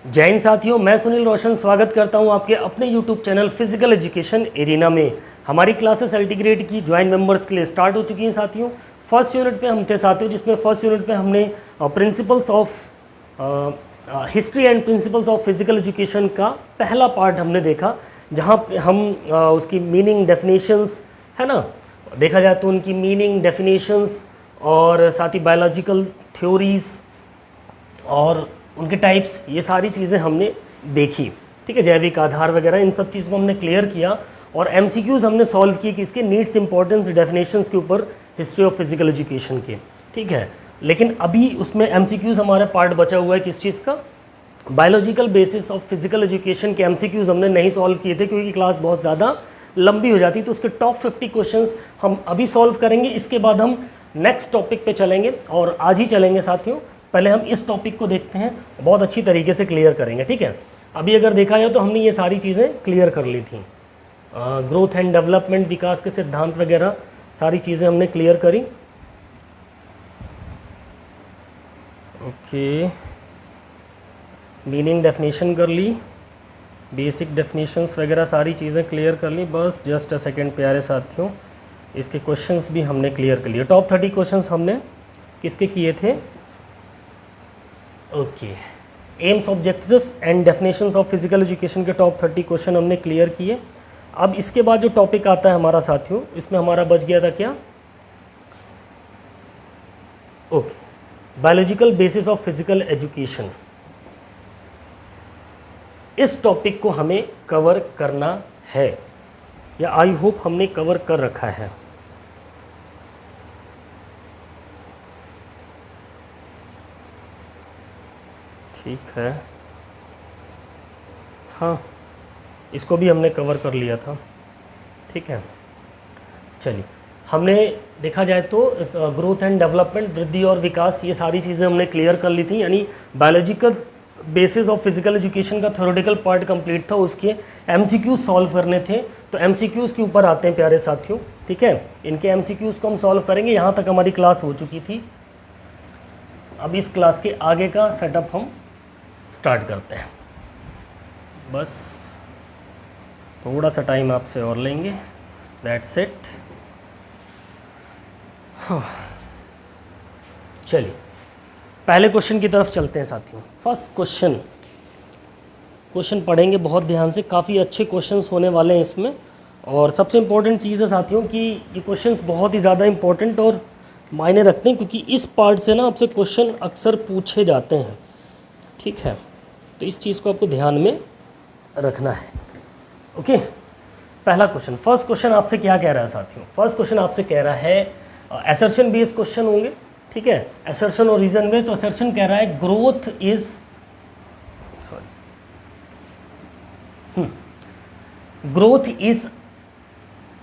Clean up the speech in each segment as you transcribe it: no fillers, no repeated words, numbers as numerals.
जय हिंद साथियों, मैं सुनील रोशन स्वागत करता हूं आपके अपने YouTube channel physical education arena में। हमारी क्लासेस एलटी ग्रेड की ज्वाइन मेंबर्स के लिए स्टार्ट हो चुकी हैं साथियों। फर्स्ट यूनिट पे हम थे साथियों, जिसमें फर्स्ट यूनिट पे हमने principles of history and principles of physical education का पहला पार्ट हमने देखा, जहां पे हम उसकी मीनिंग डेफिनेशंस है ना, देखा जाए तो उनकी मीनिंग डेफिनेशंस और साथ ही बायोलॉजिकल थ्योरीज और उनके टाइप्स, ये सारी चीज़ें हमने देखी। ठीक है, जैविक आधार वगैरह इन सब चीज़ को हमने क्लियर किया और एमसीक्यूज़ हमने सॉल्व किए कि इसके नीड्स, इंपॉर्टेंस, डेफिनेशंस के ऊपर हिस्ट्री ऑफ फिजिकल एजुकेशन के। ठीक है, लेकिन अभी उसमें एमसीक्यूज़ हमारा पार्ट बचा हुआ है किस चीज़ का, biological basis of physical education के एमसीक्यूज़ हमने नहीं सॉल्व किए थे क्योंकि क्लास बहुत ज़्यादा लंबी हो जाती, तो उसके टॉप 50 क्वेश्चंस हम अभी सॉल्व करेंगे। इसके बाद हम नेक्स्ट टॉपिक पे चलेंगे और आज ही चलेंगे साथियों। पहले हम इस टॉपिक को देखते हैं, बहुत अच्छी तरीके से क्लियर करेंगे। ठीक है, अभी अगर देखा जाए तो हमने ये सारी चीज़ें क्लियर कर ली थी, ग्रोथ एंड डेवलपमेंट, विकास के सिद्धांत वगैरह सारी चीज़ें हमने क्लियर करी। ओके, मीनिंग डेफिनेशन कर ली, बेसिक डेफिनेशंस वगैरह सारी चीज़ें क्लियर कर ली। बस जस्ट अ सेकेंड प्यारे साथियों, इसके क्वेश्चंस भी हमने क्लियर कर लिए। टॉप 30 क्वेश्चंस हमने किसके किए थे? Okay, AIIMS, objectives and definitions of physical education के टॉप 30 क्वेश्चन हमने क्लियर किए। अब इसके बाद जो टॉपिक आता है हमारा साथियों, इसमें हमारा बच गया था क्या? Okay, biological basis of physical education. इस टॉपिक को हमें कवर करना है, या आई होप हमने कवर कर रखा है। ठीक है, हाँ, इसको भी हमने कवर कर लिया था। ठीक है, चलिए, हमने देखा जाए तो ग्रोथ एंड डेवलपमेंट, वृद्धि और विकास, ये सारी चीज़ें हमने क्लियर कर ली थी। यानी biological basis of physical education का थ्योरेटिकल पार्ट कंप्लीट था, उसके एमसीक्यूज सॉल्व करने थे। तो एमसीक्यूज के ऊपर आते हैं प्यारे साथियों। ठीक है, इनके एमसीक्यूज को हम सॉल्व करेंगे। यहाँ तक हमारी क्लास हो चुकी थी। अब इस क्लास के आगे का सेटअप हम स्टार्ट करते हैं। बस थोड़ा सा टाइम आपसे और लेंगे, दैट्स इट। चलिए, पहले क्वेश्चन की तरफ चलते हैं साथियों। फर्स्ट क्वेश्चन पढ़ेंगे बहुत ध्यान से, काफ़ी अच्छे क्वेश्चंस होने वाले हैं इसमें। और सबसे इम्पोर्टेंट चीज़ है साथियों कि ये क्वेश्चंस बहुत ही ज़्यादा इम्पोर्टेंट और मायने रखते हैं, क्योंकि इस पार्ट से ना आपसे क्वेश्चन अक्सर पूछे जाते हैं। ठीक है, तो इस चीज़ को आपको ध्यान में रखना है। ओके, पहला क्वेश्चन, फर्स्ट क्वेश्चन आपसे क्या कह रहा है साथियों? फर्स्ट क्वेश्चन आपसे कह रहा है, असर्शन बेस्ड क्वेश्चन होंगे। ठीक है, असर्शन और रीजन बेस्ड। तो असर्शन कह रहा है ग्रोथ इज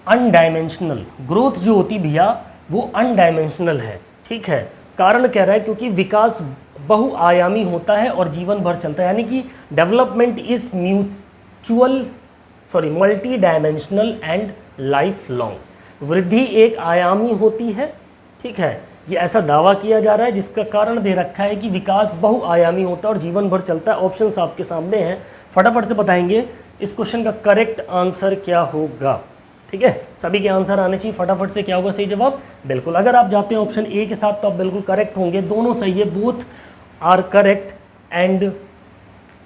अनडायमेंशनल। ग्रोथ जो होती भैया वो अनडायमेंशनल है। ठीक है, कारण कह रहा है क्योंकि विकास बहुआयामी होता है और जीवन भर चलता है। यानी कि development is multi dimensional and life long. वृद्धि एक आयामी होती है। ठीक है, ये ऐसा दावा किया जा रहा है, जिसका कारण दे रखा है कि विकास बहुआयामी होता है और जीवन भर चलता है। ऑप्शंस आपके सामने हैं, फटाफट से बताएंगे इस क्वेश्चन का करेक्ट आंसर क्या होगा। ठीक है, सभी के आंसर आने चाहिए फटाफट से। क्या होगा सही जवाब? बिल्कुल, अगर आप जाते हैं ऑप्शन ए के साथ तो आप बिल्कुल करेक्ट होंगे। दोनों सही है, both are correct and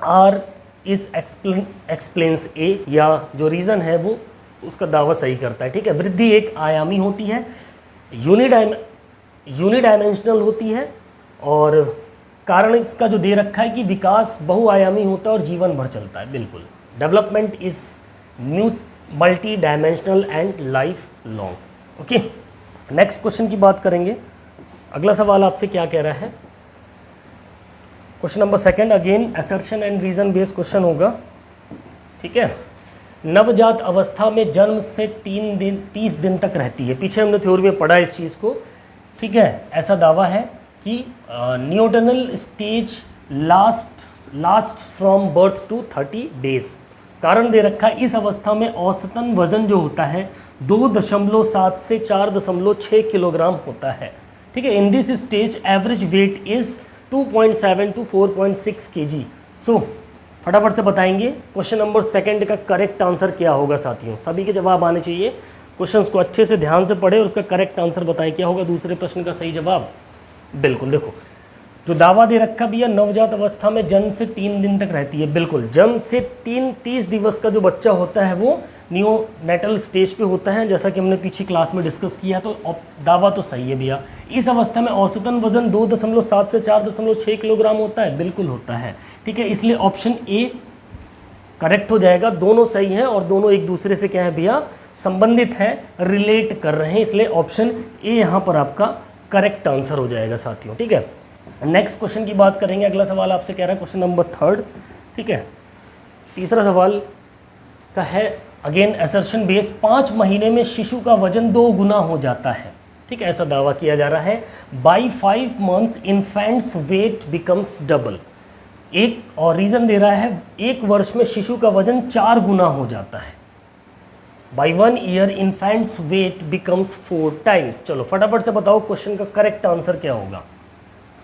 R is explains A, या जो रीज़न है वो उसका दावा सही करता है। ठीक है, वृद्धि एक आयामी होती है, यूनिडायमेंशनल होती है, और कारण इसका जो दे रखा है कि विकास बहुआयामी होता है और जीवन भर चलता है। बिल्कुल, development is multi dimensional and life long. Okay, next question की बात करेंगे। अगला सवाल आपसे क्या कह रहा है? Question number second, again assertion and reason based question होगा। ठीक है, नवजात अवस्था में जन्म से 30 दिन तक रहती है। पीछे हमने थ्योरी में पढ़ा इस चीज़ को। ठीक है, ऐसा दावा है कि neonatal stage last from birth to 30 days. कारण दे रखा है इस अवस्था में औसतन वजन जो होता है 2.7 से 4.6 किलोग्राम होता है। ठीक है, in this stage average weight is 2.7 to 4.6 kg. So फटाफट से बताएंगे क्वेश्चन नंबर सेकंड का करेक्ट आंसर क्या होगा साथियों। सभी के जवाब आने चाहिए। क्वेश्चंस को अच्छे से ध्यान से पढ़े और उसका करेक्ट आंसर बताएं क्या होगा दूसरे प्रश्न का सही जवाब। बिल्कुल देखो, जो दावा दे रखा भैया नवजात अवस्था में जन्म से 3 दिन तक रहती है। बिल्कुल, जन्म से 30 दिवस का जो बच्चा होता है वो नियोनेटल स्टेज पे होता है, जैसा कि हमने पीछे क्लास में डिस्कस किया। तो दावा तो सही है भैया। इस अवस्था में औसतन वजन 2.7 से 4.6 किलोग्राम होता है। बिल्कुल होता है, ठीक है। इसलिए ऑप्शन ए करेक्ट हो जाएगा। दोनों सही हैं और दोनों एक दूसरे से क्या है भैया, संबंधित है, रिलेट कर रहे हैं। इसलिए ऑप्शन ए यहाँ पर आपका करेक्ट आंसर हो जाएगा साथियों, ठीक है। नेक्स्ट क्वेश्चन की बात करेंगे। अगला सवाल आपसे कह रहा है क्वेश्चन नंबर 3, ठीक है। तीसरा सवाल का है अगेन असर्शन बेस, 5 महीने में शिशु का वजन 2 गुना हो जाता है, ठीक है, ऐसा दावा किया जा रहा है। By 5 months infants weight becomes double. एक और रीजन दे रहा है 1 वर्ष में शिशु का वजन 4 गुना हो जाता है। By 1 year infants weight becomes 4 times. चलो फटाफट से बताओ क्वेश्चन का करेक्ट आंसर क्या होगा।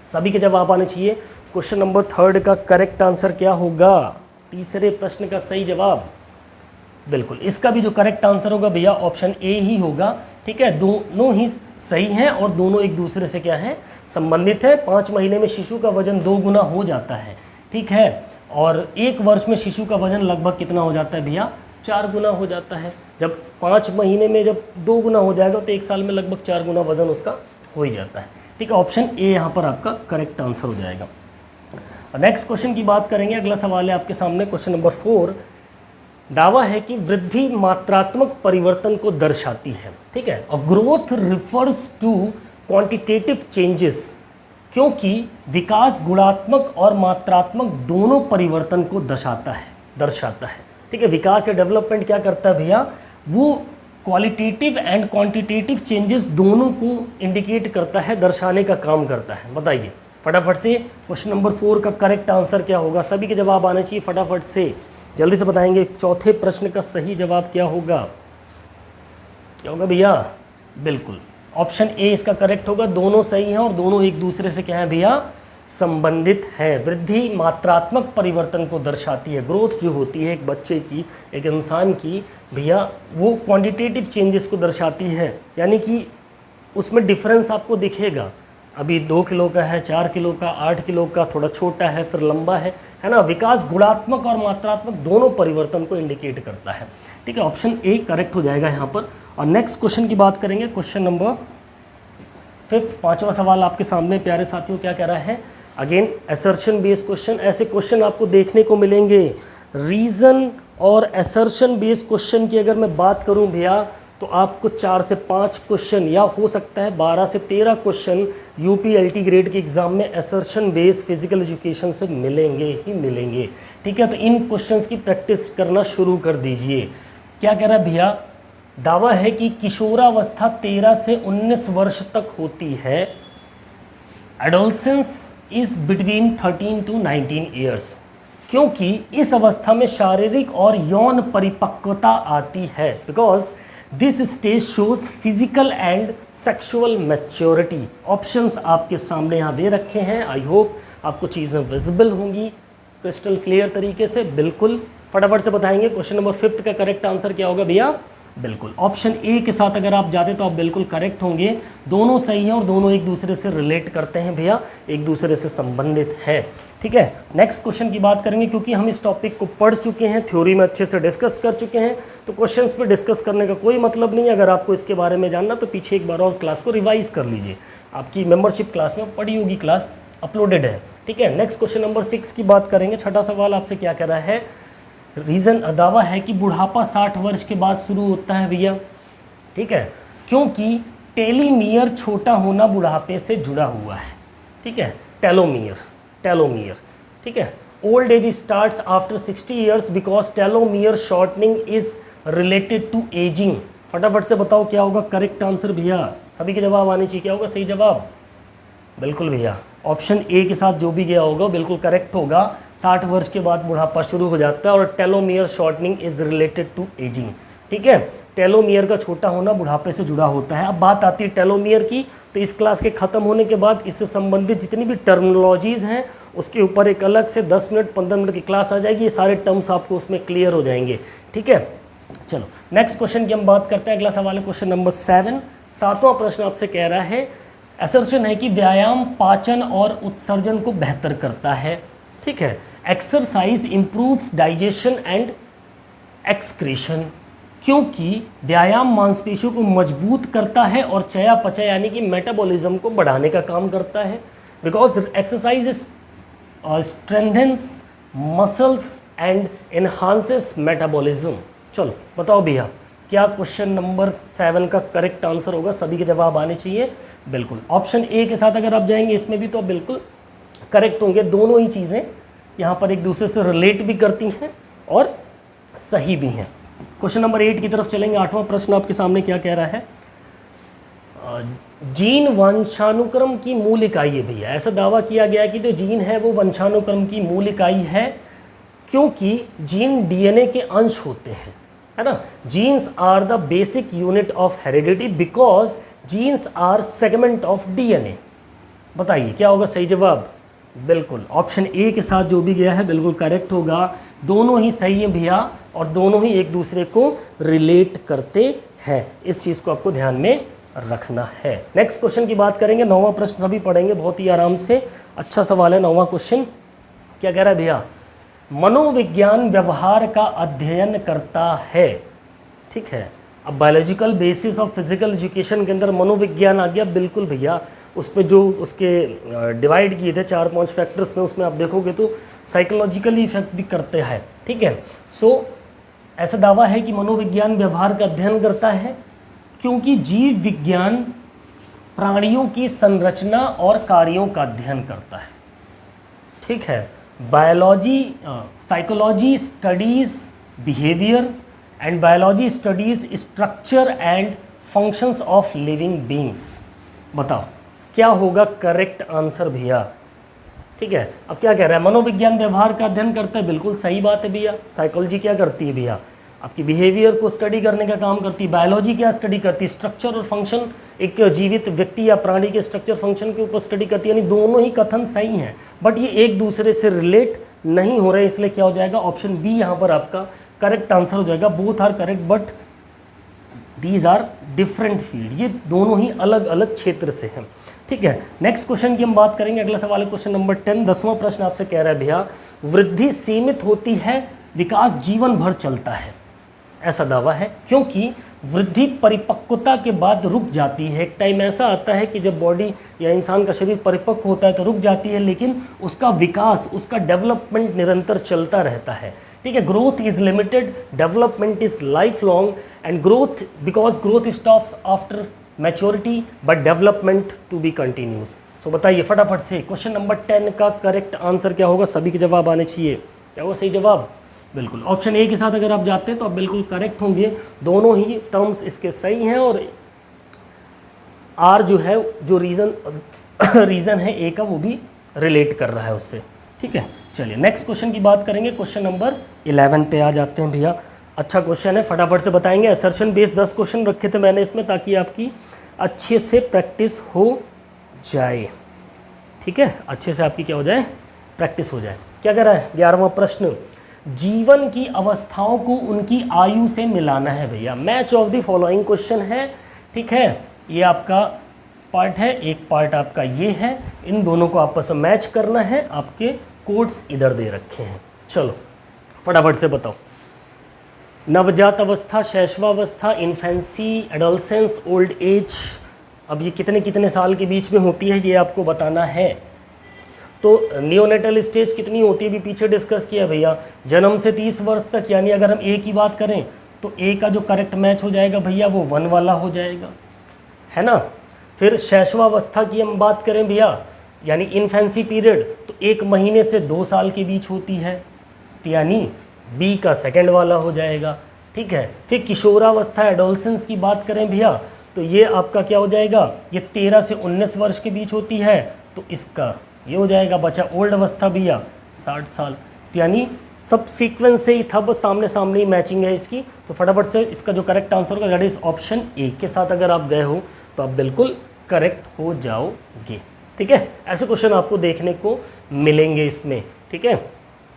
सभी के जवाब आने चाहिए। क्वेश्चन नंबर 3 का करेक्ट आंसर क्या होगा, तीसरे प्रश्न का सही जवाब। बिल्कुल, इसका भी जो करेक्ट आंसर होगा भैया ऑप्शन ए ही होगा, ठीक है। दोनों ही सही हैं और दोनों एक दूसरे से क्या है, संबंधित है। 5 महीने में शिशु का वजन 2 गुना हो जाता है, ठीक है। और 1 वर्ष में शिशु का वजन लगभग कितना हो जाता है भैया, 4 गुना हो जाता है। जब 5 महीने में जब 2 गुना हो जाएगा तो 1 साल में लगभग 4 गुना वजन उसका हो ही जाता है, ठीक है। ऑप्शन ए यहाँ पर आपका करेक्ट आंसर हो जाएगा। नेक्स्ट क्वेश्चन की बात करेंगे। अगला सवाल है आपके सामने क्वेश्चन नंबर 4। दावा है कि वृद्धि मात्रात्मक परिवर्तन को दर्शाती है, ठीक है। और growth refers to quantitative changes, क्योंकि विकास गुणात्मक और मात्रात्मक दोनों परिवर्तन को दर्शाता है, ठीक है। विकास या डेवलपमेंट क्या करता है भैया, वो क्वालिटेटिव एंड क्वांटिटेटिव चेंजेस दोनों को इंडिकेट करता है, दर्शाने का काम करता है। बताइए फटाफट से क्वेश्चन नंबर 4 का करेक्ट आंसर क्या होगा। सभी के जवाब आने चाहिए, फटाफट से जल्दी से बताएंगे। चौथे प्रश्न का सही जवाब क्या होगा, क्या होगा भैया। बिल्कुल ऑप्शन ए इसका करेक्ट होगा। दोनों सही हैं और दोनों एक दूसरे से क्या है भैया, संबंधित है। वृद्धि मात्रात्मक परिवर्तन को दर्शाती है। ग्रोथ जो होती है एक बच्चे की, एक इंसान की भैया, वो क्वांटिटेटिव चेंजेस को दर्शाती है, यानी कि उसमें डिफरेंस आपको दिखेगा। अभी 2 किलो का है, 4 किलो का, 8 किलो का, थोड़ा छोटा है फिर लंबा है ना। विकास गुणात्मक और मात्रात्मक दोनों परिवर्तन को इंडिकेट करता है, ठीक है। ऑप्शन ए करेक्ट हो जाएगा यहाँ पर। और नेक्स्ट क्वेश्चन की बात करेंगे, क्वेश्चन नंबर 5, 5वां सवाल आपके सामने प्यारे साथियों क्या कह रहा है। Again assertion based question. ऐसे क्वेश्चन आपको देखने को मिलेंगे। रीजन और असर्शन बेस्ड क्वेश्चन की अगर मैं बात करूं भैया तो आपको 4 से 5 क्वेश्चन या हो सकता है 12 से 13 क्वेश्चन यूपी एलटी ग्रेड के एग्जाम में असर्शन बेस्ड फिजिकल एजुकेशन से मिलेंगे ही मिलेंगे, ठीक है। तो इन क्वेश्चंस की प्रैक्टिस करना शुरू कर दीजिए। क्या कह रहा है भैया, दावा है कि किशोरावस्था 13 से 19 वर्ष तक होती है। Adolescence is between 13 to 19 years, क्योंकि इस अवस्था में शारीरिक और यौन परिपक्वता आती है। Because this stage shows physical and sexual maturity. Options आपके सामने यहाँ दे रखे हैं। आई होप आपको चीज़ें विजिबल होंगी क्रिस्टल क्लियर तरीके से। बिल्कुल फटाफट से बताएंगे क्वेश्चन नंबर 5 का करेक्ट आंसर क्या होगा भैया। बिल्कुल ऑप्शन ए के साथ अगर आप जाते तो आप बिल्कुल करेक्ट होंगे। दोनों सही हैं और दोनों एक दूसरे से रिलेट करते हैं भैया, एक दूसरे से संबंधित है, ठीक है। नेक्स्ट क्वेश्चन की बात करेंगे। क्योंकि हम इस टॉपिक को पढ़ चुके हैं, थ्योरी में अच्छे से डिस्कस कर चुके हैं, तो क्वेश्चंस पे डिस्कस करने का कोई मतलब नहीं है। अगर आपको इसके बारे में जानना तो पीछे एक बार और क्लास को रिवाइज कर लीजिए। आपकी मेंबरशिप क्लास में पढ़ी होगी, क्लास अपलोडेड है, ठीक है। नेक्स्ट क्वेश्चन नंबर 6 की बात करेंगे। छठा सवाल आपसे क्या कह रहा है। रीज़न दावा है कि बुढ़ापा 60 वर्ष के बाद शुरू होता है भैया, ठीक है, क्योंकि टेलीमियर छोटा होना बुढ़ापे से जुड़ा हुआ है, ठीक है। टेलोमियर, ठीक है। Old age starts after 60 years because telomere shortening is related to ageing. फटाफट से बताओ क्या होगा करेक्ट आंसर भैया। सभी के जवाब आने चाहिए। क्या होगा सही जवाब। बिल्कुल भैया ऑप्शन ए के साथ जो भी गया होगा बिल्कुल करेक्ट होगा। 60 वर्ष के बाद बुढ़ापा शुरू हो जाता है और telomere shortening is related to ageing. ठीक है। टेलोमियर का छोटा होना बुढ़ापे से जुड़ा होता है। अब बात आती है टेलोमियर की, तो इस क्लास के ख़त्म होने के बाद इससे संबंधित जितनी भी टर्मिनोलॉजीज़ हैं उसके ऊपर एक अलग से 10 मिनट 15 मिनट की क्लास आ जाएगी। ये सारे टर्म्स आपको उसमें क्लियर हो जाएंगे, ठीक है। चलो नेक्स्ट क्वेश्चन की हम बात करते हैं। अगला सवाल है क्वेश्चन नंबर 7। 7वां प्रश्न आपसे कह रहा है, असर्शन है कि व्यायाम पाचन और उत्सर्जन को बेहतर करता है, ठीक है। Exercise improves digestion and excretion, क्योंकि व्यायाम मांसपेशियों को मजबूत करता है और चयापचय यानी कि मेटाबॉलिज्म को बढ़ाने का काम करता है। Because exercise strengthens muscles and enhances metabolism. चलो बताओ भैया, क्या क्वेश्चन नंबर 7 का करेक्ट आंसर होगा? सभी के जवाब आने चाहिए। बिल्कुल ऑप्शन ए के साथ अगर आप जाएंगे इसमें भी तो बिल्कुल करेक्ट होंगे। दोनों ही चीज़ें यहाँ पर एक दूसरे से रिलेट भी करती हैं और सही भी हैं। क्वेश्चन नंबर 8 की तरफ चलेंगे। 8वां प्रश्न आपके सामने क्या कह रहा है? जीन वंशानुक्रम की मूल इकाई है भैया। ऐसा दावा किया गया है कि जो जीन है वो वंशानुक्रम की मूल इकाई है, क्योंकि जीन डीएनए के अंश होते हैं, है ना। Genes are the basic unit of heredity because genes are segment of DNA. बताइए क्या होगा सही जवाब? बिल्कुल ऑप्शन ए के साथ जो भी गया है बिल्कुल करेक्ट होगा। दोनों ही सही है भैया और दोनों ही एक दूसरे को रिलेट करते हैं। इस चीज़ को आपको ध्यान में रखना है। नेक्स्ट क्वेश्चन की बात करेंगे। 9वां प्रश्न सभी पढ़ेंगे बहुत ही आराम से। अच्छा सवाल है 9वां क्वेश्चन। क्या कह रहा है भैया? मनोविज्ञान व्यवहार का अध्ययन करता है, ठीक है। अब biological basis of physical education के अंदर मनोविज्ञान आ गया। बिल्कुल भैया, उसमें जो उसके डिवाइड किए थे 4-5 फैक्टर्स में, उसमें आप देखोगे तो साइकोलॉजिकली इफेक्ट भी करते हैं, ठीक है। सो ऐसा दावा है कि मनोविज्ञान व्यवहार का अध्ययन करता है क्योंकि जीव विज्ञान प्राणियों की संरचना और कार्यों का अध्ययन करता है, ठीक है। Biology psychology studies behaviour and biology studies structure and functions of living beings. बताओ क्या होगा करेक्ट आंसर भैया? ठीक है। अब क्या कह रहा है? मनोविज्ञान व्यवहार का अध्ययन करता है, बिल्कुल सही बात है भैया। साइकोलॉजी क्या करती है भैया? आपकी बिहेवियर को स्टडी करने का काम करती है। बायोलॉजी क्या स्टडी करती है? स्ट्रक्चर और फंक्शन, एक जीवित व्यक्ति या प्राणी के स्ट्रक्चर फंक्शन के ऊपर स्टडी करती है। यानी दोनों ही कथन सही हैं, बट ये एक दूसरे से रिलेट नहीं हो रहे, इसलिए क्या हो जाएगा? ऑप्शन बी यहाँ पर आपका करेक्ट आंसर हो जाएगा। Both are correct but these are different field. ये दोनों ही अलग अलग क्षेत्र से हैं, ठीक है। नेक्स्ट क्वेश्चन की हम बात करेंगे। अगला सवाल है क्वेश्चन नंबर 10। 10वां प्रश्न आपसे कह रहा है भैया, वृद्धि सीमित होती है, विकास जीवन भर चलता है। ऐसा दावा है क्योंकि वृद्धि परिपक्वता के बाद रुक जाती है। एक टाइम ऐसा आता है कि जब बॉडी या इंसान का शरीर परिपक्व होता है तो रुक जाती है, लेकिन उसका विकास, उसका डेवलपमेंट निरंतर चलता रहता है, ठीक है। Growth is limited, development is life long and growth because growth stops after maturity but development to be continues. So बताइए फटाफट से क्वेश्चन नंबर 10 का करेक्ट आंसर क्या होगा? सभी के जवाब आने चाहिए। क्या होगा सही जवाब? बिल्कुल ऑप्शन ए के साथ अगर आप जाते हैं तो आप बिल्कुल करेक्ट होंगे। दोनों ही टर्म्स इसके सही हैं और आर जो है, जो रीज़न है ए का, वो भी रिलेट कर रहा है उससे, ठीक है। चलिए नेक्स्ट क्वेश्चन की बात करेंगे। क्वेश्चन नंबर 11 पे आ जाते हैं भैया। अच्छा क्वेश्चन है, फटाफट से बताएंगे। असर्शन बेस्ड 10 क्वेश्चन रखे थे मैंने इसमें, ताकि आपकी अच्छे से प्रैक्टिस हो जाए, ठीक है। अच्छे से आपकी क्या हो जाए? प्रैक्टिस हो जाए। क्या कह रहा है 11वां प्रश्न? जीवन की अवस्थाओं को उनकी आयु से मिलाना है भैया। Match of the following question है, ठीक है। ये आपका पार्ट है, एक पार्ट आपका ये है। इन दोनों को आपस में मैच करना है। आपके कोड्स इधर दे रखे हैं। चलो फटाफट से बताओ। नवजात अवस्था, शैशवावस्था, इन्फेंसी, एडोलसेंस, ओल्ड एज, अब ये कितने कितने साल के बीच में होती है ये आपको बताना है। तो नियोनेटल स्टेज कितनी होती है भी पीछे डिस्कस किया भैया, जन्म से 30 वर्ष तक। यानी अगर हम ए की बात करें तो ए का जो करेक्ट मैच हो जाएगा भैया वो 1 वाला हो जाएगा, है ना। फिर शैशवावस्था की हम बात करें भैया, यानी इन्फेंसी पीरियड, तो 1 महीने से 2 साल के बीच होती है, तो यानी बी का सेकंड वाला हो जाएगा, ठीक है। फिर किशोरावस्था एडोलसेंस की बात करें भैया तो ये आपका क्या हो जाएगा, ये 13 से 19 वर्ष के बीच होती है, तो इसका ये हो जाएगा बचा। ओल्ड अवस्था भैया 60 साल, यानी सब सीक्वेंस से ही था, बस सामने सामने ही मैचिंग है इसकी। तो फटाफट से इसका जो करेक्ट आंसर होगा दैट इज ऑप्शन ए के साथ अगर आप गए हो तो आप बिल्कुल करेक्ट हो जाओगे। ठीक है, ऐसे क्वेश्चन आपको देखने को मिलेंगे इसमें। ठीक है,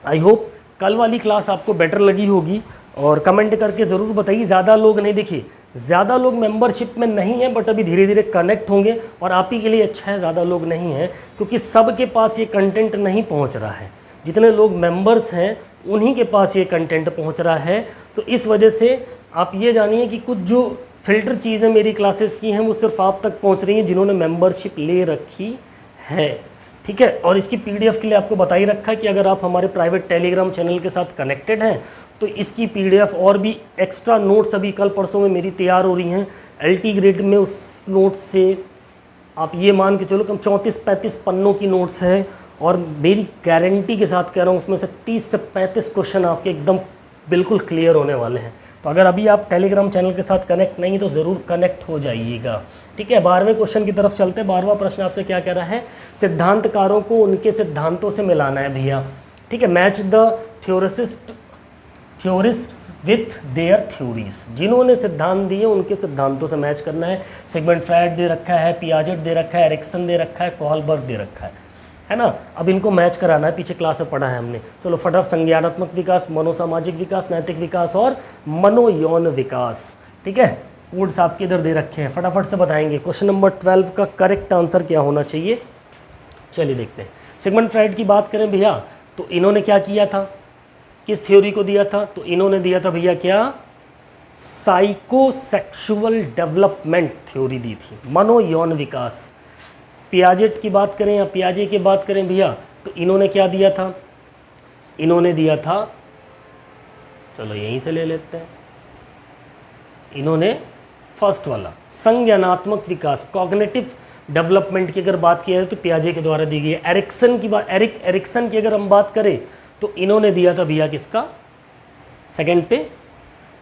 आई होप कल वाली क्लास आपको बेटर लगी होगी और कमेंट करके ज़रूर बताइए। ज़्यादा लोग नहीं, देखिए ज़्यादा लोग मेंबरशिप में नहीं हैं, बट अभी धीरे धीरे कनेक्ट होंगे और आप ही के लिए अच्छा है ज़्यादा लोग नहीं हैं, क्योंकि सबके पास ये कंटेंट नहीं पहुंच रहा है। जितने लोग मेंबर्स हैं उन्हीं के पास ये कंटेंट पहुंच रहा है। तो इस वजह से आप ये जानिए कि कुछ जो फिल्टर चीज़ें मेरी क्लासेस की हैं वो सिर्फ आप तक पहुंच रही हैं जिन्होंने मेंबरशिप ले रखी है। ठीक है, और इसकी पीडीएफ के लिए आपको बता ही रखा है कि अगर आप हमारे प्राइवेट टेलीग्राम चैनल के साथ कनेक्टेड हैं तो इसकी पीडीएफ और भी एक्स्ट्रा नोट्स अभी कल परसों में मेरी तैयार हो रही हैं एलटी ग्रेड में। उस नोट से आप ये मान के चलो कम 34-35 पन्नों की नोट्स है और मेरी गारंटी के साथ कह रहा हूँ उसमें से 30 से 35 क्वेश्चन आपके एकदम बिल्कुल क्लियर होने वाले हैं। तो अगर अभी आप टेलीग्राम चैनल के साथ कनेक्ट नहीं तो ज़रूर कनेक्ट हो जाइएगा। ठीक है, 12वें क्वेश्चन की तरफ चलते हैं। 12वां प्रश्न आपसे क्या कह रहा है, सिद्धांतकारों को उनके सिद्धांतों से मिलाना है भैया। ठीक है, match the theorist with their theories, जिन्होंने सिद्धांत दिए उनके सिद्धांतों से मैच करना है। सिगमंड फ्रायड दे रखा है, पियाजेट दे रखा है, एरिक्सन दे रखा है, कोहलबर्ग दे रखा है ना। अब इनको मैच कराना है, पीछे क्लास में पढ़ा है हमने। चलो फटाफट, संज्ञानात्मक विकास, मनोसामाजिक विकास, नैतिक विकास और मनोयौन विकास। ठीक है, कोड्स आपके इधर दे रखे हैं, फटाफट से बताएंगे। क्वेश्चन नंबर 12 का करेक्ट आंसर क्या होना चाहिए, चलिए देखते हैं। सिगमंड फ्रायड की बात करें भैया तो इन्होंने क्या किया था, किस थ्योरी को दिया था, तो इन्होंने दिया था भैया क्या, साइकोसेक्सुअल डेवलपमेंट थ्योरी दी थी, मनोयौन विकास। पियाजेट की बात करें या पियाजे की बात करें भैया तो इन्होंने क्या दिया था, इन्होंने दिया था, चलो यहीं से ले लेते हैं, इन्होंने फर्स्ट वाला संज्ञानात्मक विकास, कॉग्निटिव डेवलपमेंट की अगर बात की है तो पियाजे के द्वारा दी गई है। एरिक्सन की बात, एरिक्सन की अगर हम बात करें तो इन्होंने दिया था भैया किसका, सेकंड पे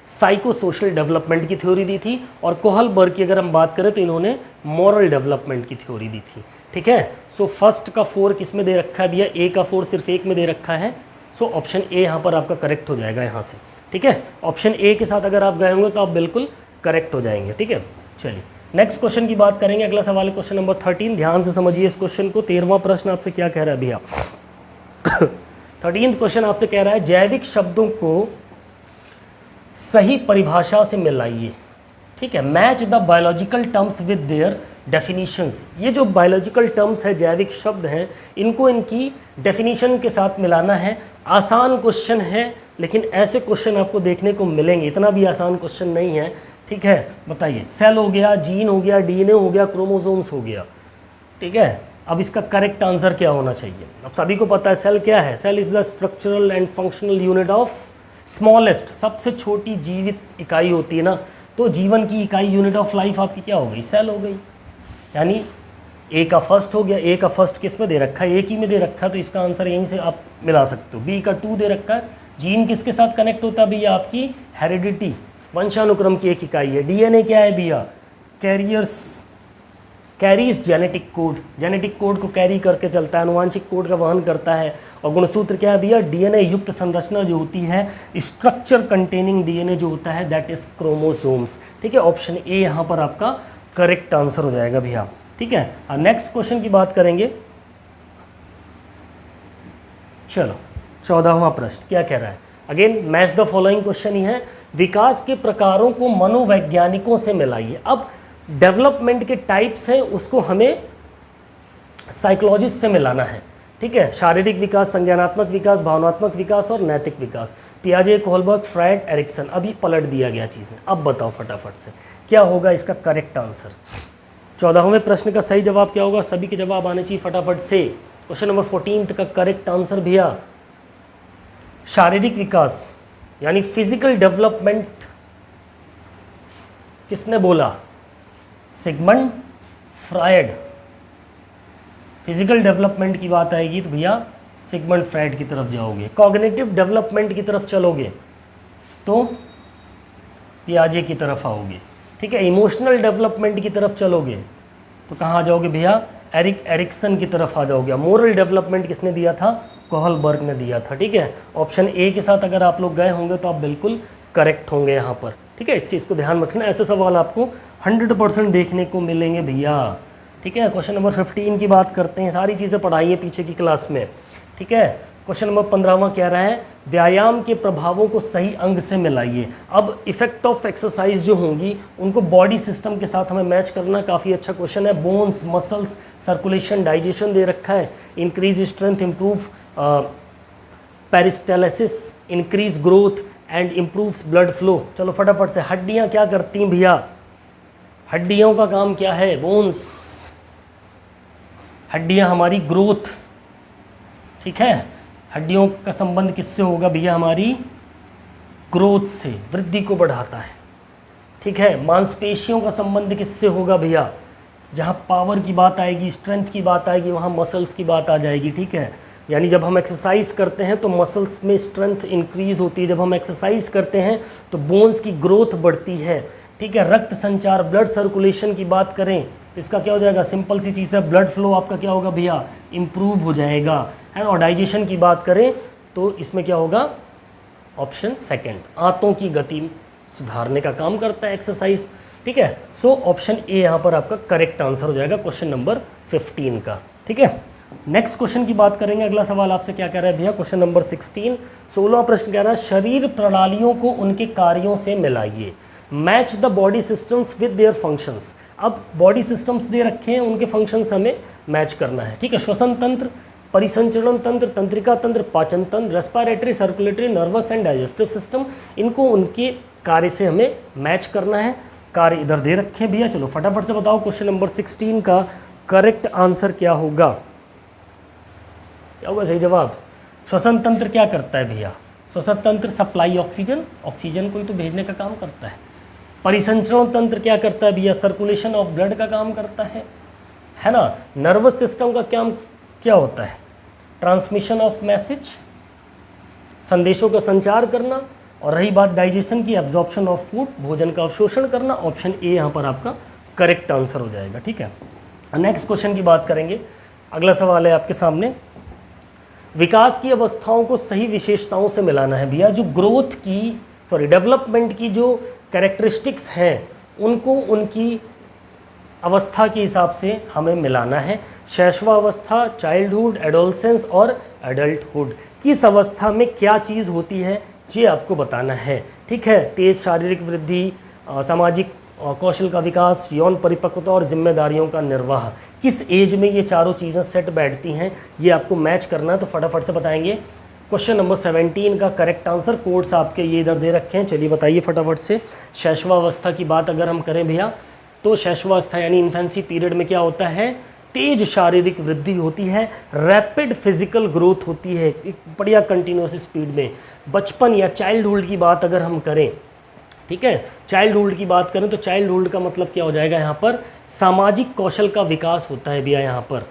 साइको सोशल डेवलपमेंट की थ्योरी दी थी। और कोहलबर्ग की अगर हम बात करें तो इन्होंने मॉरल डेवलपमेंट की थ्योरी दी थी। ठीक है, सो फर्स्ट का 4 किस में दे रखा है भैया, ए का 4 सिर्फ एक में दे रखा है। सो ऑप्शन ए यहाँ पर आपका करेक्ट हो जाएगा यहाँ से। ठीक है, ऑप्शन ए के साथ अगर आप गए होंगे तो आप बिल्कुल करेक्ट हो जाएंगे। ठीक है, चलिए नेक्स्ट क्वेश्चन की बात करेंगे। अगला सवाल है क्वेश्चन नंबर 13, ध्यान से समझिए इस क्वेश्चन को। 13वां प्रश्न आपसे क्या कह रहा है भैया 13th क्वेश्चन आपसे कह रहा है जैविक शब्दों को सही परिभाषा से मिलाइए। ठीक है, match the biological terms with their definitions. ये जो बायोलॉजिकल टर्म्स है, जैविक शब्द हैं, इनको इनकी डेफिनेशन के साथ मिलाना है। आसान क्वेश्चन है लेकिन ऐसे क्वेश्चन आपको देखने को मिलेंगे, इतना भी आसान क्वेश्चन नहीं है। ठीक है, बताइए, सेल हो गया, जीन हो गया, डीएनए हो गया, क्रोमोसोम्स हो गया। ठीक है, अब इसका करेक्ट आंसर क्या होना चाहिए। अब सभी को पता है सेल क्या है, cell is the structural and functional unit of smallest, सबसे छोटी जीवित इकाई होती है ना, तो जीवन की इकाई, यूनिट ऑफ लाइफ आपकी क्या हो गई, सेल हो गई। यानी ए का फर्स्ट हो गया, ए का फर्स्ट किस में दे रखा है, एक ही में दे रखा है, तो इसका आंसर यहीं से आप मिला सकते हो। बी का 2 दे रखा है। जीन किसके साथ कनेक्ट होता है भैया, आपकी हेरिडिटी, वंशानुक्रम की एक इकाई है। डीएनए क्या है भैया, carries genetic code, genetic code को कैरी करके चलता है, अनुवांशिक कोड का वहन करता है। और गुणसूत्र क्या है भैया, डीएनए युक्त संरचना जो होती है, स्ट्रक्चर कंटेनिंग डीएनए जो होता है, दैट इज क्रोमोसोम्स। ठीक है, ऑप्शन ए यहाँ पर आपका करेक्ट आंसर हो जाएगा भैया। ठीक है, नेक्स्ट क्वेश्चन की बात करेंगे। चलो 14वां प्रश्न क्या कह रहा है, again match the following question ही है। विकास के प्रकारों को मनोवैज्ञानिकों से मिलाइए। अब डेवलपमेंट के टाइप्स हैं उसको हमें साइकोलॉजिस्ट से मिलाना है। ठीक है, शारीरिक विकास, संज्ञानात्मक विकास, भावनात्मक विकास और नैतिक विकास। पियाजे, कोहलबर्ग, फ्रायड, एरिक्सन। अभी पलट दिया गया चीज़ें, अब बताओ फटाफट से क्या होगा इसका करेक्ट आंसर। 14वें प्रश्न का सही जवाब क्या होगा, सभी के जवाब आने चाहिए फटाफट से। क्वेश्चन नंबर 14 का करेक्ट आंसर भैया शारीरिक विकास यानी फिजिकल डेवलपमेंट किसने बोला, सिगमंड फ्रायड। फिजिकल डेवलपमेंट की बात आएगी तो भैया सिगमंड फ्रायड की तरफ जाओगे। कॉग्निटिव डेवलपमेंट की तरफ चलोगे तो पियाजे की तरफ आओगे। ठीक है, इमोशनल डेवलपमेंट की तरफ चलोगे तो कहाँ आ जाओगे भैया, एरिक्सन की तरफ आ जाओगे। मोरल डेवलपमेंट किसने दिया था, कोहलबर्ग ने दिया था। ठीक है, ऑप्शन ए के साथ अगर आप लोग गए होंगे तो आप बिल्कुल करेक्ट होंगे यहाँ पर। ठीक है, इस चीज़ को ध्यान रखना, ऐसे सवाल आपको 100% देखने को मिलेंगे भैया। ठीक है, क्वेश्चन नंबर 15 की बात करते हैं, सारी चीज़ें पढ़ाई है पीछे की क्लास में। ठीक है, क्वेश्चन नंबर 15वां कह रहा है व्यायाम के प्रभावों को सही अंग से मिलाइए। अब इफेक्ट ऑफ एक्सरसाइज जो होंगी उनको बॉडी सिस्टम के साथ हमें मैच करना, काफ़ी अच्छा क्वेश्चन है। बोन्स, मसल्स, सर्कुलेशन, डाइजेशन दे रखा है, increase strength, improve peristalsis, increase growth and improves blood flow. चलो फटाफट से, हड्डियाँ क्या करती हैं भैया? हड्डियों का काम क्या है? बोन्स, हड्डियाँ हमारी ग्रोथ, ठीक है, हड्डियों का संबंध किससे होगा भैया? हमारी ग्रोथ से, वृद्धि को बढ़ाता है। ठीक है, मांसपेशियों का संबंध किससे होगा भैया? जहाँ पावर की बात आएगी, स्ट्रेंथ की बात आएगी, वहाँ मसल्स की बात आ जाएगी। ठीक है, यानी जब हम एक्सरसाइज करते हैं तो मसल्स में स्ट्रेंथ इंक्रीज होती है, जब हम एक्सरसाइज करते हैं तो बोन्स की ग्रोथ बढ़ती है। ठीक है, रक्त संचार, ब्लड सर्कुलेशन की बात करें तो इसका क्या हो जाएगा? सिंपल सी चीज़ है, ब्लड फ्लो आपका क्या होगा भैया? इम्प्रूव हो जाएगा, है ना। और डाइजेशन की बात करें तो इसमें क्या होगा? ऑप्शन सेकंड, आंतों की गति सुधारने का काम करता है एक्सरसाइज। ठीक है, सो ऑप्शन ए यहाँ पर आपका करेक्ट आंसर हो जाएगा क्वेश्चन नंबर 15 का। ठीक है, नेक्स्ट क्वेश्चन की बात करेंगे। अगला सवाल आपसे क्या कह रहा है भैया? क्वेश्चन नंबर 16वां प्रश्न कह रहा है शरीर प्रणालियों को उनके कार्यों से मिलाइए। Match the body systems with their functions. अब बॉडी सिस्टम्स दे रखे हैं, उनके फंक्शंस हमें मैच करना है। ठीक है, श्वसन तंत्र, परिसंचरण तंत्र, तंत्रिका तंत्र, पाचन तंत्र, respiratory, circulatory, nervous and digestive system, इनको उनके कार्य से हमें मैच करना है। कार्य इधर दे रखे हैं भैया, चलो फटाफट से बताओ क्वेश्चन नंबर 16 का करेक्ट आंसर क्या होगा? क्या होगा सही जवाब? श्वसन तंत्र क्या करता है भैया? श्वसन तंत्र सप्लाई ऑक्सीजन, ऑक्सीजन को ही तो भेजने का काम करता है। परिसंचरण तंत्र क्या करता है भैया? सर्कुलेशन ऑफ ब्लड का काम करता है ना। नर्वस सिस्टम का क्या होता है? ट्रांसमिशन ऑफ मैसेज, संदेशों का संचार करना। और रही बात डाइजेशन की, एब्जॉर्प्शन ऑफ फूड, भोजन का अवशोषण करना। ऑप्शन ए यहाँ पर आपका करेक्ट आंसर हो जाएगा। ठीक है, नेक्स्ट क्वेश्चन की बात करेंगे। अगला सवाल है आपके सामने, विकास की अवस्थाओं को सही विशेषताओं से मिलाना है भैया। जो ग्रोथ की डेवलपमेंट की जो कैरेक्टरिस्टिक्स हैं उनको उनकी अवस्था के हिसाब से हमें मिलाना है। शैशवावस्था, चाइल्डहुड, एडोलसेंस और एडल्टहुड, किस अवस्था में क्या चीज़ होती है ये आपको बताना है। ठीक है, तेज शारीरिक वृद्धि, सामाजिक कौशल का विकास, यौन परिपक्वता और जिम्मेदारियों का निर्वाह, किस एज में ये चारों चीज़ें सेट बैठती हैं ये आपको मैच करना है। तो फटाफट से बताएंगे। क्वेश्चन नंबर 17 का करेक्ट आंसर, कोड्स आपके ये इधर दे रखे हैं, चलिए बताइए फटाफट से। शैशवावस्था की बात अगर हम करें भैया तो शैशवावस्था यानी इन्फेंसी पीरियड में क्या होता है? तेज शारीरिक वृद्धि होती है, रैपिड फिजिकल ग्रोथ होती है, एक बढ़िया कंटिन्यूस स्पीड में। बचपन या चाइल्डहुड की बात अगर हम करें, ठीक है, चाइल्डहुड की बात करें तो चाइल्डहुड का मतलब क्या हो जाएगा? यहाँ पर सामाजिक कौशल का विकास होता है भैया। यहाँ पर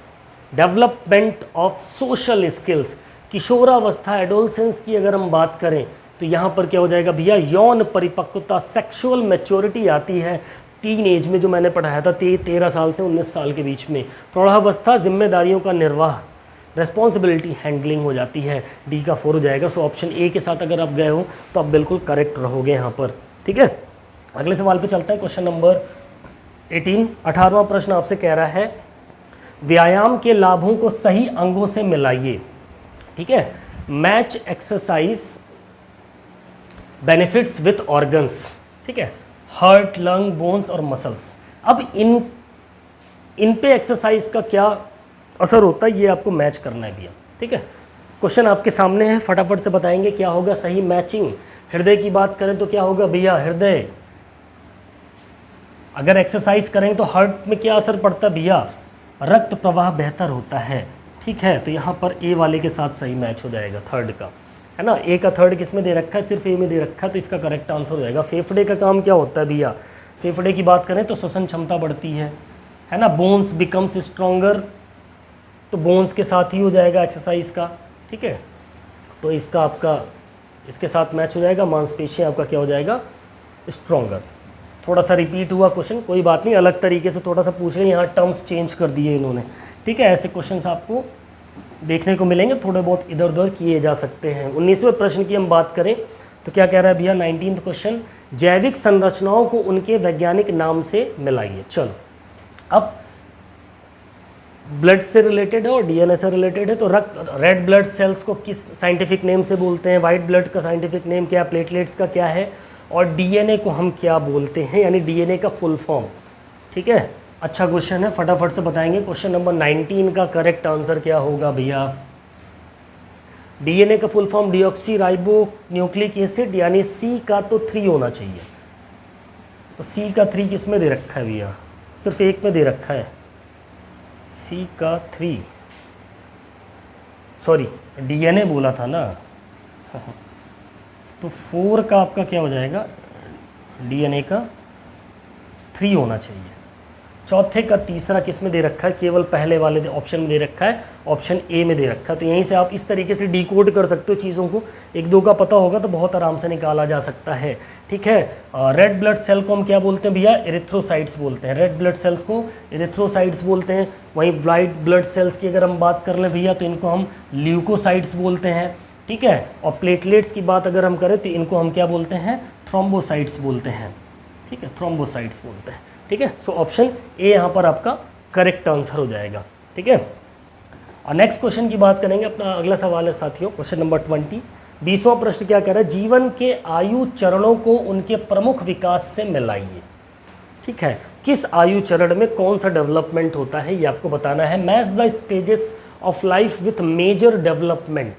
डेवलपमेंट ऑफ सोशल स्किल्स। किशोरावस्था, एडोलसेंस की अगर हम बात करें तो यहाँ पर क्या हो जाएगा भैया? यौन परिपक्वता, सेक्सुअल मैच्योरिटी आती है टीन एज में, जो मैंने पढ़ाया था 13 साल से 19 साल के बीच में। प्रौढ़ावस्था, जिम्मेदारियों का निर्वाह, रेस्पॉन्सिबिलिटी हैंडलिंग हो जाती है। डी का 4 हो जाएगा। सो ऑप्शन ए के साथ अगर आप गए हो तो आप बिल्कुल करेक्ट रहोगे यहाँ पर। ठीक है, अगले सवाल पे चलते हैं। क्वेश्चन नंबर 18वां प्रश्न आपसे कह रहा है व्यायाम के लाभों को सही अंगों से मिलाइए। ठीक है, match exercise benefits with organs. ठीक है, हार्ट, लंग, बोन्स और मसल्स। अब इन पे एक्सरसाइज का क्या असर होता है ये आपको मैच करना है भैया। ठीक है, क्वेश्चन आपके सामने है, फटाफट से बताएंगे क्या होगा सही मैचिंग। हृदय की बात करें तो क्या होगा भैया? हृदय अगर एक्सरसाइज करें तो हार्ट में क्या असर पड़ता है भैया? रक्त प्रवाह बेहतर होता है। ठीक है, तो यहाँ पर ए वाले के साथ सही मैच हो जाएगा, थर्ड का, है ना। ए का थर्ड किस में दे रखा है? सिर्फ ए में दे रखा है, तो इसका करेक्ट आंसर हो जाएगा। फेफड़े का काम क्या होता है भैया? फेफड़े की बात करें तो श्वसन क्षमता बढ़ती है ना। बोन्स बिकम्स स्ट्रॉन्गर, तो बोन्स के साथ ही हो जाएगा एक्सरसाइज का। ठीक है, तो इसका आपका इसके साथ मैच हो जाएगा। मांसपेशियाँ आपका क्या हो जाएगा? स्ट्रॉन्गर। थोड़ा सा रिपीट हुआ क्वेश्चन, कोई बात नहीं, अलग तरीके से थोड़ा सा पूछ रहे हैं, यहाँ टर्म्स चेंज कर दिए इन्होंने। ठीक है, ऐसे क्वेश्चंस आपको देखने को मिलेंगे, थोड़े बहुत इधर उधर किए जा सकते हैं। 19वें प्रश्न की हम बात करें तो क्या कह रहा है भैया, 19th क्वेश्चन, जैविक संरचनाओं को उनके वैज्ञानिक नाम से मिलाइए। चलो, अब ब्लड से रिलेटेड है और डीएनए से रिलेटेड है, तो रक्त रेड ब्लड सेल्स को किस साइंटिफिक नेम से बोलते हैं, वाइट ब्लड का साइंटिफिक नेम क्या है, प्लेटलेट्स का क्या है, और डीएनए को हम क्या बोलते हैं, यानी डीएनए का फुल फॉर्म। ठीक है, अच्छा क्वेश्चन है, फटाफट से बताएंगे। क्वेश्चन नंबर 19 का करेक्ट आंसर क्या होगा भैया? डीएनए का full form deoxy ribo nucleic acid, यानी सी का तो 3 होना चाहिए। तो सी का 3 किस में दे रखा है भैया? सिर्फ एक में दे रखा है, सी का 3, सॉरी डीएनए बोला था ना, तो 4 का आपका क्या हो जाएगा, डीएनए का 3 होना चाहिए। चौथे का तीसरा किस में दे रखा है? केवल पहले वाले ऑप्शन में दे रखा है, ऑप्शन ए में दे रखा है। तो यहीं से आप इस तरीके से डिकोड कर सकते हो चीज़ों को, एक दो का पता होगा तो बहुत आराम से निकाला जा सकता है। ठीक है, रेड ब्लड सेल को हम क्या बोलते हैं भैया? एरिथ्रोसाइट्स बोलते हैं। रेड ब्लड सेल्स को एरिथ्रोसाइट्स बोलते हैं। वहीं वाइट ब्लड सेल्स की अगर हम बात कर लें भैया, तो इनको हम ल्यूकोसाइट्स बोलते हैं। ठीक है, और प्लेटलेट्स की बात अगर हम करें तो इनको हम क्या बोलते हैं? थ्रोम्बोसाइट्स बोलते हैं। ठीक है, थ्रोम्बोसाइट्स बोलते हैं। ठीक है, सो ऑप्शन ए यहाँ पर आपका करेक्ट आंसर हो जाएगा। ठीक है, और नेक्स्ट क्वेश्चन की बात करेंगे, अपना अगला सवाल है साथियों, क्वेश्चन नंबर 20। 20वां प्रश्न क्या कह रहा है? जीवन के आयु चरणों को उनके प्रमुख विकास से मिलाइए। ठीक है, किस आयु चरण में कौन सा डेवलपमेंट होता है ये आपको बताना है। Match the stages of life with major development,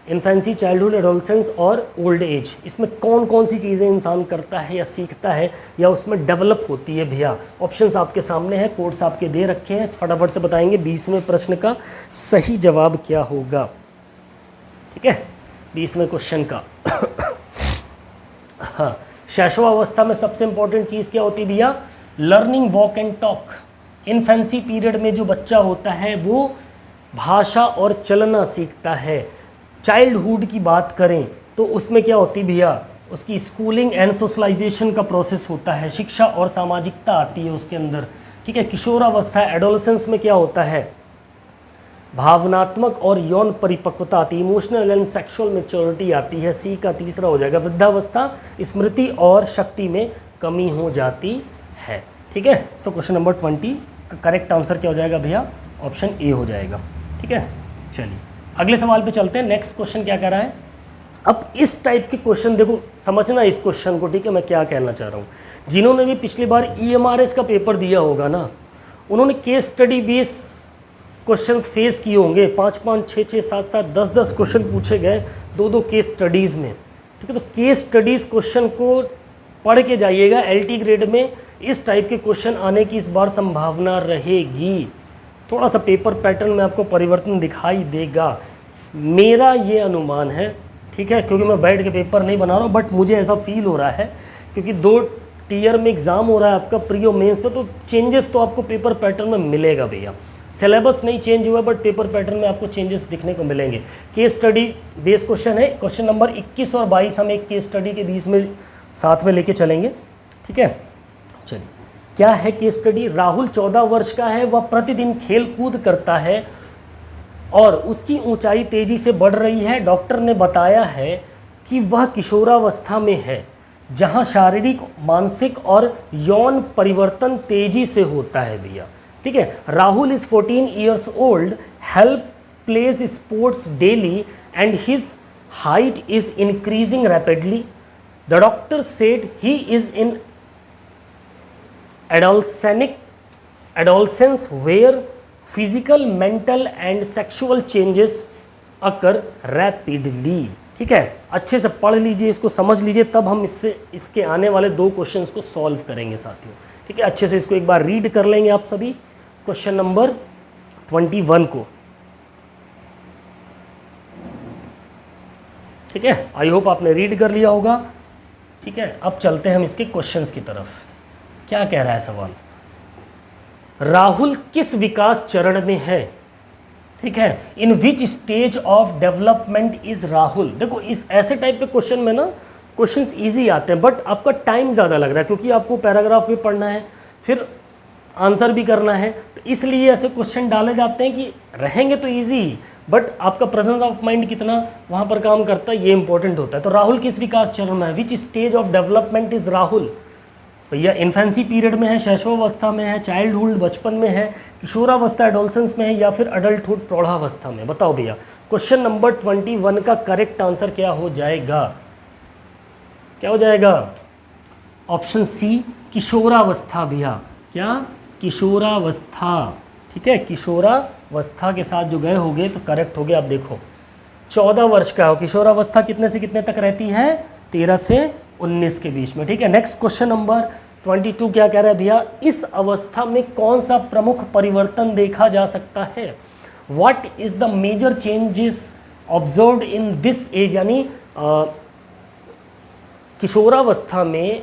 infancy, childhood, adolescence और ओल्ड एज। इसमें कौन कौन सी चीज़ें इंसान करता है या सीखता है या उसमें डेवलप होती है भैया? ऑप्शंस आपके सामने हैं, कोड्स आपके दे रखे हैं, फटाफट से बताएंगे 20वें प्रश्न का सही जवाब क्या होगा। ठीक है, 20वें क्वेश्चन का हाँ, शैशवावस्था में सबसे इंपॉर्टेंट चीज़ क्या होती है भैया? Learning walk and talk. Infancy period में जो बच्चा होता है वो भाषा और चलना सीखता है। चाइल्डहुड की बात करें तो उसमें क्या होती है भैया? उसकी स्कूलिंग एंड सोशलाइजेशन का प्रोसेस होता है, शिक्षा और सामाजिकता आती है उसके अंदर। ठीक है, किशोरावस्था एडोलसेंस में क्या होता है? भावनात्मक और यौन परिपक्वता आती है, इमोशनल एंड सेक्सुअल मैच्योरिटी आती है। सी का तीसरा हो जाएगा। वृद्धावस्था स्मृति और शक्ति में कमी हो जाती है। ठीक है, सो क्वेश्चन नंबर 20 का करेक्ट आंसर क्या हो जाएगा भैया? ऑप्शन ए हो जाएगा। ठीक है, चलिए अगले सवाल पे चलते हैं। नेक्स्ट क्वेश्चन क्या कह रहा है? अब इस टाइप के क्वेश्चन देखो, समझना इस क्वेश्चन को। ठीक है, मैं क्या कहना चाह रहा हूँ, जिन्होंने भी पिछली बार EMRS का पेपर दिया होगा ना, उन्होंने case study base questions face किए होंगे। 5-5, 6-6, 7-7, 10-10 क्वेश्चन पूछे गए 2-2 केस स्टडीज़ में। ठीक है, तो केस स्टडीज़ क्वेश्चन को पढ़ के जाइएगा। LT ग्रेड में इस टाइप के क्वेश्चन आने की इस बार संभावना रहेगी। थोड़ा सा पेपर पैटर्न में आपको परिवर्तन दिखाई देगा, मेरा ये अनुमान है। ठीक है, क्योंकि मैं बैठ के पेपर नहीं बना रहा हूँ, बट मुझे ऐसा फील हो रहा है क्योंकि 2 टीयर में एग्ज़ाम हो रहा है आपका प्री और मेंस में, तो चेंजेस तो आपको पेपर पैटर्न में मिलेगा भैया। सिलेबस नहीं चेंज हुआ बट पेपर पैटर्न में आपको चेंजेस दिखने को मिलेंगे। केस स्टडी बेस क्वेश्चन है। क्वेश्चन नंबर 21 और 22 हम एक केस स्टडी के बीच में साथ में लेके चलेंगे। ठीक है, चलिए क्या है केस स्टडी? राहुल 14 वर्ष का है, वह प्रतिदिन खेल कूद करता है और उसकी ऊंचाई तेजी से बढ़ रही है। डॉक्टर ने बताया है कि वह किशोरावस्था में है, जहां शारीरिक, मानसिक और यौन परिवर्तन तेजी से होता है भैया। ठीक है, Rahul is 14 years old, help plays sports daily and his height is increasing rapidly. The doctor said he is in adolescence where physical, mental and sexual changes occur rapidly। ठीक है, अच्छे से पढ़ लीजिए, इसको समझ लीजिए, तब हम इसके आने वाले 2 क्वेश्चंस को सॉल्व करेंगे साथियों। ठीक है, अच्छे से इसको एक बार रीड कर लेंगे आप सभी क्वेश्चन नंबर 21 को। ठीक है, आई होप आपने रीड कर लिया होगा। ठीक है, अब चलते हैं हम इसके क्वेश्चंस की तरफ। क्या कह रहा है सवाल? राहुल किस विकास चरण में है? ठीक है, in which stage of development is Rahul. देखो, इस ऐसे टाइप के क्वेश्चन में ना क्वेश्चंस इजी आते हैं, बट आपका टाइम ज़्यादा लग रहा है क्योंकि आपको पैराग्राफ भी पढ़ना है, फिर आंसर भी करना है, तो इसलिए ऐसे क्वेश्चन डाले जाते हैं कि रहेंगे तो इजी, बट आपका प्रेजेंस ऑफ माइंड कितना वहाँ पर काम करता है ये इंपॉर्टेंट होता है। तो राहुल किस विकास चरण में है, which stage of development is Rahul? भैया इन्फेंसी पीरियड में है, शैशवावस्था में है, चाइल्डहुड बचपन में है, किशोरावस्था एडोलसेंस में है, या फिर अडल्टहुड प्रौढ़ावस्था में? बताओ भैया। क्वेश्चन नंबर 21 का करेक्ट आंसर क्या हो जाएगा? क्या हो जाएगा? ऑप्शन सी किशोरावस्था भैया। क्या? किशोरावस्था। ठीक है, किशोरावस्था के साथ जो गए होगे तो करेक्ट हो गया। आप देखो 14 वर्ष का हो, किशोरावस्था कितने से कितने तक रहती है? 13 से 19 के बीच में। ठीक है, नेक्स्ट क्वेश्चन नंबर 22 क्या कह रहा है भैया? इस अवस्था में कौन सा प्रमुख परिवर्तन देखा जा सकता है? What is the major changes observed in this age, यानी किशोरावस्था में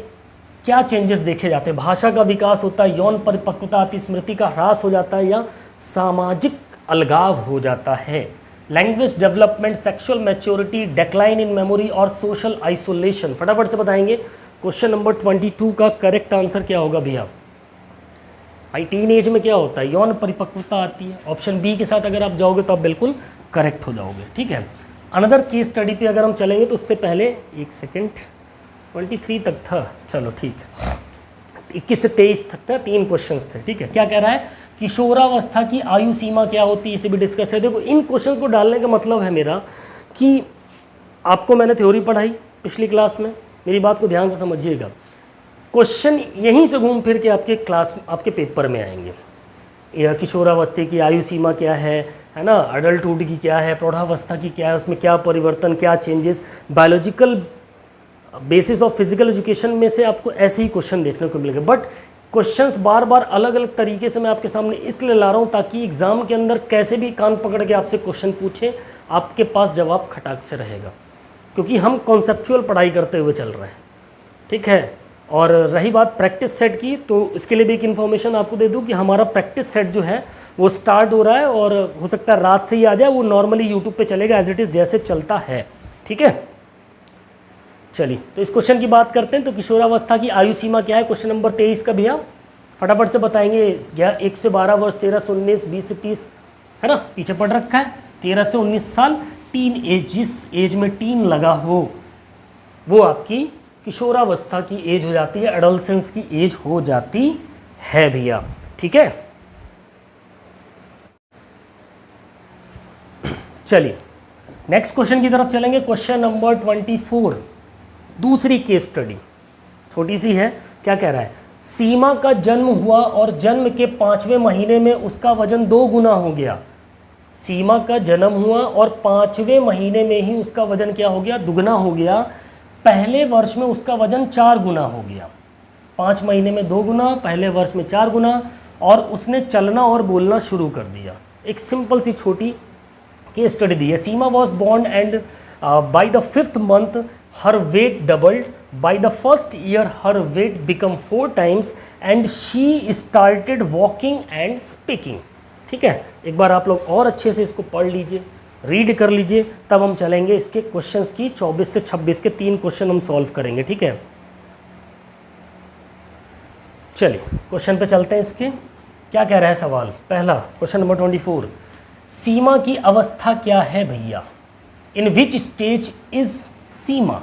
क्या चेंजेस देखे जाते हैं? भाषा का विकास होता है, यौन परिपक्वता आती, स्मृति का ह्रास हो जाता है, या सामाजिक अलगाव हो जाता है? Language development, sexual maturity, decline in memory और सोशल आइसोलेशन? फटाफट से बताएंगे। क्वेश्चन नंबर 22 का करेक्ट आंसर क्या होगा भैया? भाई टीन एज में क्या होता है? यौन परिपक्वता आती है। ऑप्शन बी के साथ अगर आप जाओगे तो आप बिल्कुल करेक्ट हो जाओगे। ठीक है, अनदर केस स्टडी पे अगर हम चलेंगे तो उससे पहले एक सेकेंड, 23 तक था, चलो ठीक, 21 से 23 तक था, 3 क्वेश्चंस थे। ठीक है, क्या कह रहा है? किशोरावस्था की आयु सीमा क्या होती है, इसे भी डिस्कस है। देखो इन क्वेश्चंस को डालने का मतलब है मेरा कि आपको मैंने थ्योरी पढ़ाई पिछली क्लास में, मेरी बात को ध्यान से समझिएगा। क्वेश्चन यहीं से घूम फिर के आपके क्लास, आपके पेपर में आएंगे। यह किशोरावस्था की आयु सीमा क्या है ना, अडल्टहुड की क्या है, प्रौढ़ावस्था की क्या है, उसमें क्या परिवर्तन, क्या changes, biological basis of physical education में से आपको ऐसे ही क्वेश्चन देखने को मिलेंगे। बट क्वेश्चंस बार बार अलग अलग तरीके से मैं आपके सामने इसलिए ला रहा हूँ ताकि एग्जाम के अंदर कैसे भी कान पकड़ के आपसे क्वेश्चन पूछे, आपके पास जवाब खटाक से रहेगा, क्योंकि हम कॉन्सेप्चुअल पढ़ाई करते हुए चल रहे हैं। ठीक है, और रही बात प्रैक्टिस सेट की, तो इसके लिए भी एक इन्फॉर्मेशन आपको दे दूँ कि हमारा प्रैक्टिस सेट जो है वो स्टार्ट हो रहा है, और हो सकता है रात से ही आ जाए, वो नॉर्मली यूट्यूब पे चलेगा एज इट इज़ जैसे चलता है। ठीक है, चलिए तो इस क्वेश्चन की बात करते हैं। तो किशोरावस्था की आयु सीमा क्या है? क्वेश्चन नंबर 23 का भैया फटाफट से बताएंगे। 1 से 12 वर्ष, 13 से 19, 20 से 30, है ना, पीछे पढ़ रखा है। 13 से 19 साल, टीन एज, जिस एज में टीन लगा हो वो आपकी किशोरावस्था की एज हो जाती है, एडोलसेंस की एज हो जाती है भैया। ठीक है, चलिए नेक्स्ट क्वेश्चन की तरफ चलेंगे। क्वेश्चन नंबर 24, दूसरी केस स्टडी, छोटी सी है। क्या कह रहा है? सीमा का जन्म हुआ और जन्म के 5वें महीने में उसका वजन 2 गुना हो गया। सीमा का जन्म हुआ और 5वें महीने में ही उसका वजन क्या हो गया? दुगना हो गया। पहले वर्ष में उसका वजन 4 गुना हो गया। 5 महीने में 2 गुना, पहले वर्ष में 4 गुना, और उसने चलना और बोलना शुरू कर दिया। एक सिंपल सी छोटी केस स्टडी दी है। Seema was born and by the 5th month her weight doubled. By the 1st year her weight become 4 times and she started walking and speaking. ठीक है, एक बार आप लोग और अच्छे से इसको पढ़ लीजिए, रीड कर लीजिए, तब हम चलेंगे इसके क्वेश्चंस की 24 से 26 के 3 क्वेश्चन हम सॉल्व करेंगे। ठीक है, चलिए क्वेश्चन पे चलते हैं। इसके क्या कह रहा है सवाल? पहला क्वेश्चन नंबर 24, सीमा की अवस्था क्या है भैया? इन विच स्टेज इज सीमा?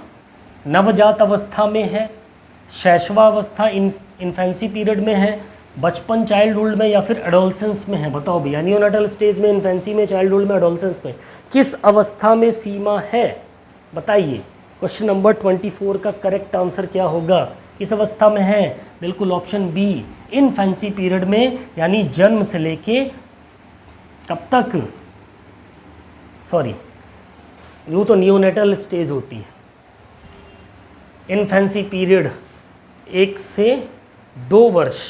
नवजात अवस्था में है, शैशवावस्था इन्फेंसी पीरियड में है, बचपन चाइल्डहुड में, या फिर एडोलसेंस में है? बताओ भैया, नियोनेटल स्टेज में, इन्फेंसी में, चाइल्डहुड में, एडोलसेंस में, किस अवस्था में सीमा है? बताइए। क्वेश्चन नंबर 24 का करेक्ट आंसर क्या होगा? किस अवस्था में है? बिल्कुल ऑप्शन बी, इन्फेंसी पीरियड में, यानी जन्म से लेके कब तक? सॉरी, यूँ तो नियोनेटल स्टेज होती है। इन्फेंसी पीरियड 1 से 2 वर्ष,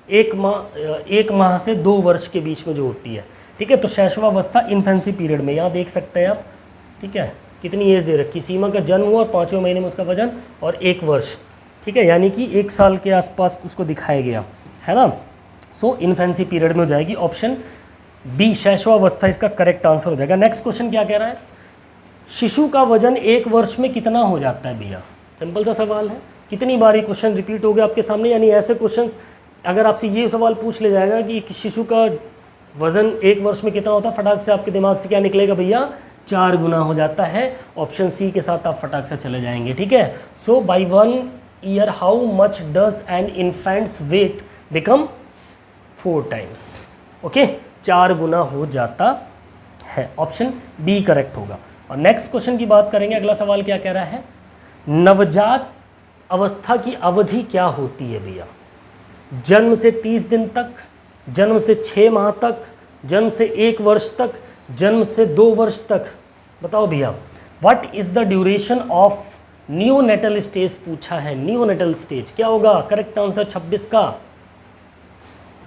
1 माह से 2 वर्ष के बीच में जो होती है। ठीक है, तो शैशवावस्था इन्फेंसी पीरियड में, यहाँ देख सकते हैं आप। ठीक है, कितनी एज दे रखी? सीमा का जन्म हुआ और 5वें महीने में उसका वजन और 1 वर्ष। ठीक है, यानी कि 1 साल के आसपास उसको दिखाया गया है ना। सो इन्फेंसी पीरियड में हो जाएगी। ऑप्शन बी शैशवावस्था इसका करेक्ट आंसर हो जाएगा। नेक्स्ट क्वेश्चन क्या कह रहा है? शिशु का वजन 1 वर्ष में कितना हो जाता है भैया? सिंपल सा सवाल है। कितनी बार ये क्वेश्चन रिपीट हो गया आपके सामने, यानी ऐसे क्वेश्चंस अगर आपसे ये सवाल पूछ लिया जाएगा कि एक शिशु का वजन 1 वर्ष में कितना होता है, फटाक से आपके दिमाग से क्या निकलेगा भैया, 4 गुना हो जाता है। ऑप्शन सी के साथ आप फटाक से चले जाएंगे, ठीक है। So by 1 year how much does an infants weight become 4 times, okay, 4 गुना हो जाता है। ऑप्शन बी करेक्ट होगा। और नेक्स्ट क्वेश्चन की बात करेंगे, अगला सवाल क्या कह रहा है, नवजात अवस्था की अवधि क्या होती है भैया, जन्म से 30 दिन तक, जन्म से 6 माह तक, जन्म से 1 वर्ष तक, जन्म से 2 वर्ष तक, बताओ भैया। What is the duration of neonatal stage पूछा है, नियोनेटल स्टेज क्या होगा, करेक्ट आंसर 26 का,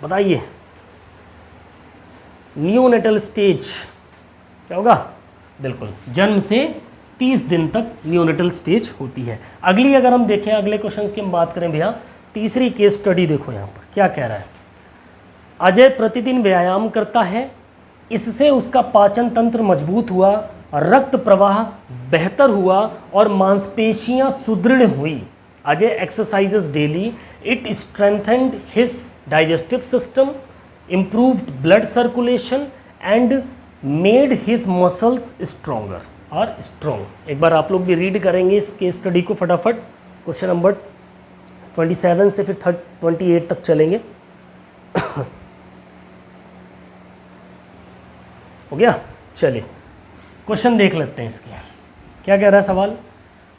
बताइए। नियोनेटल स्टेज क्या होगा, बिल्कुल जन्म से 30 दिन तक नियोनेटल स्टेज होती है। अगली अगर हम देखें, अगले क्वेश्चंस की हम बात करें भैया, तीसरी केस स्टडी देखो यहाँ पर क्या कह रहा है, अजय प्रतिदिन व्यायाम करता है, इससे उसका पाचन तंत्र मजबूत हुआ, रक्त प्रवाह बेहतर हुआ और मांसपेशियां सुदृढ़ हुई। Ajay exercises daily, it strengthened his digestive system, improved blood circulation and made his muscles stronger और स्ट्रॉन्ग। एक बार आप लोग भी रीड करेंगे इस केस स्टडी को फटाफट। क्वेश्चन नंबर 27 से फिर 28 तक चलेंगे। हो गया, चलिए क्वेश्चन देख लेते हैं इसके। क्या कह रहा है सवाल,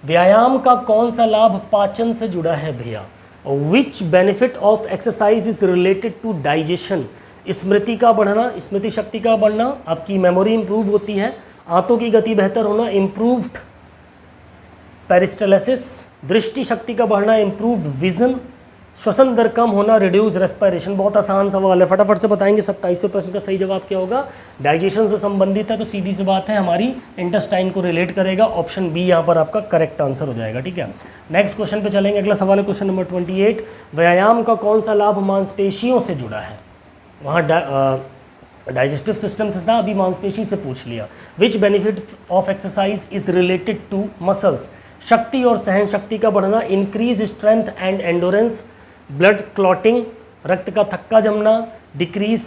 व्यायाम का कौन सा लाभ पाचन से जुड़ा है भैया, which benefit of exercise is related to digestion, स्मृति का बढ़ना, स्मृति शक्ति का बढ़ना, आपकी मेमोरी इंप्रूव होती है, आंतों की गति बेहतर होना, इम्प्रूव्ड पेरिस्टलिसिस, दृष्टि शक्ति का बढ़ना, इम्प्रूव्ड विजन, श्वसन दर कम होना, रिड्यूस रेस्पिरेशन। बहुत आसान सवाल है, फटाफट से बताएंगे। 27% का सही जवाब क्या होगा, डाइजेशन से संबंधित है, तो सीधी सी बात है हमारी इंटेस्टाइन को रिलेट करेगा। ऑप्शन बी यहाँ पर आपका करेक्ट आंसर हो जाएगा, ठीक है। नेक्स्ट क्वेश्चन पे चलेंगे, अगला सवाल है क्वेश्चन नंबर 28, व्यायाम का कौन सा लाभ मांसपेशियों से जुड़ा है, वहाँ डाइजेस्टिव सिस्टम था, अभी मांसपेशी से पूछ लिया। Which benefit of exercise is related to muscles, शक्ति और सहन शक्ति का बढ़ना, increase strength and endurance, blood clotting, रक्त का थक्का जमना, डिक्रीज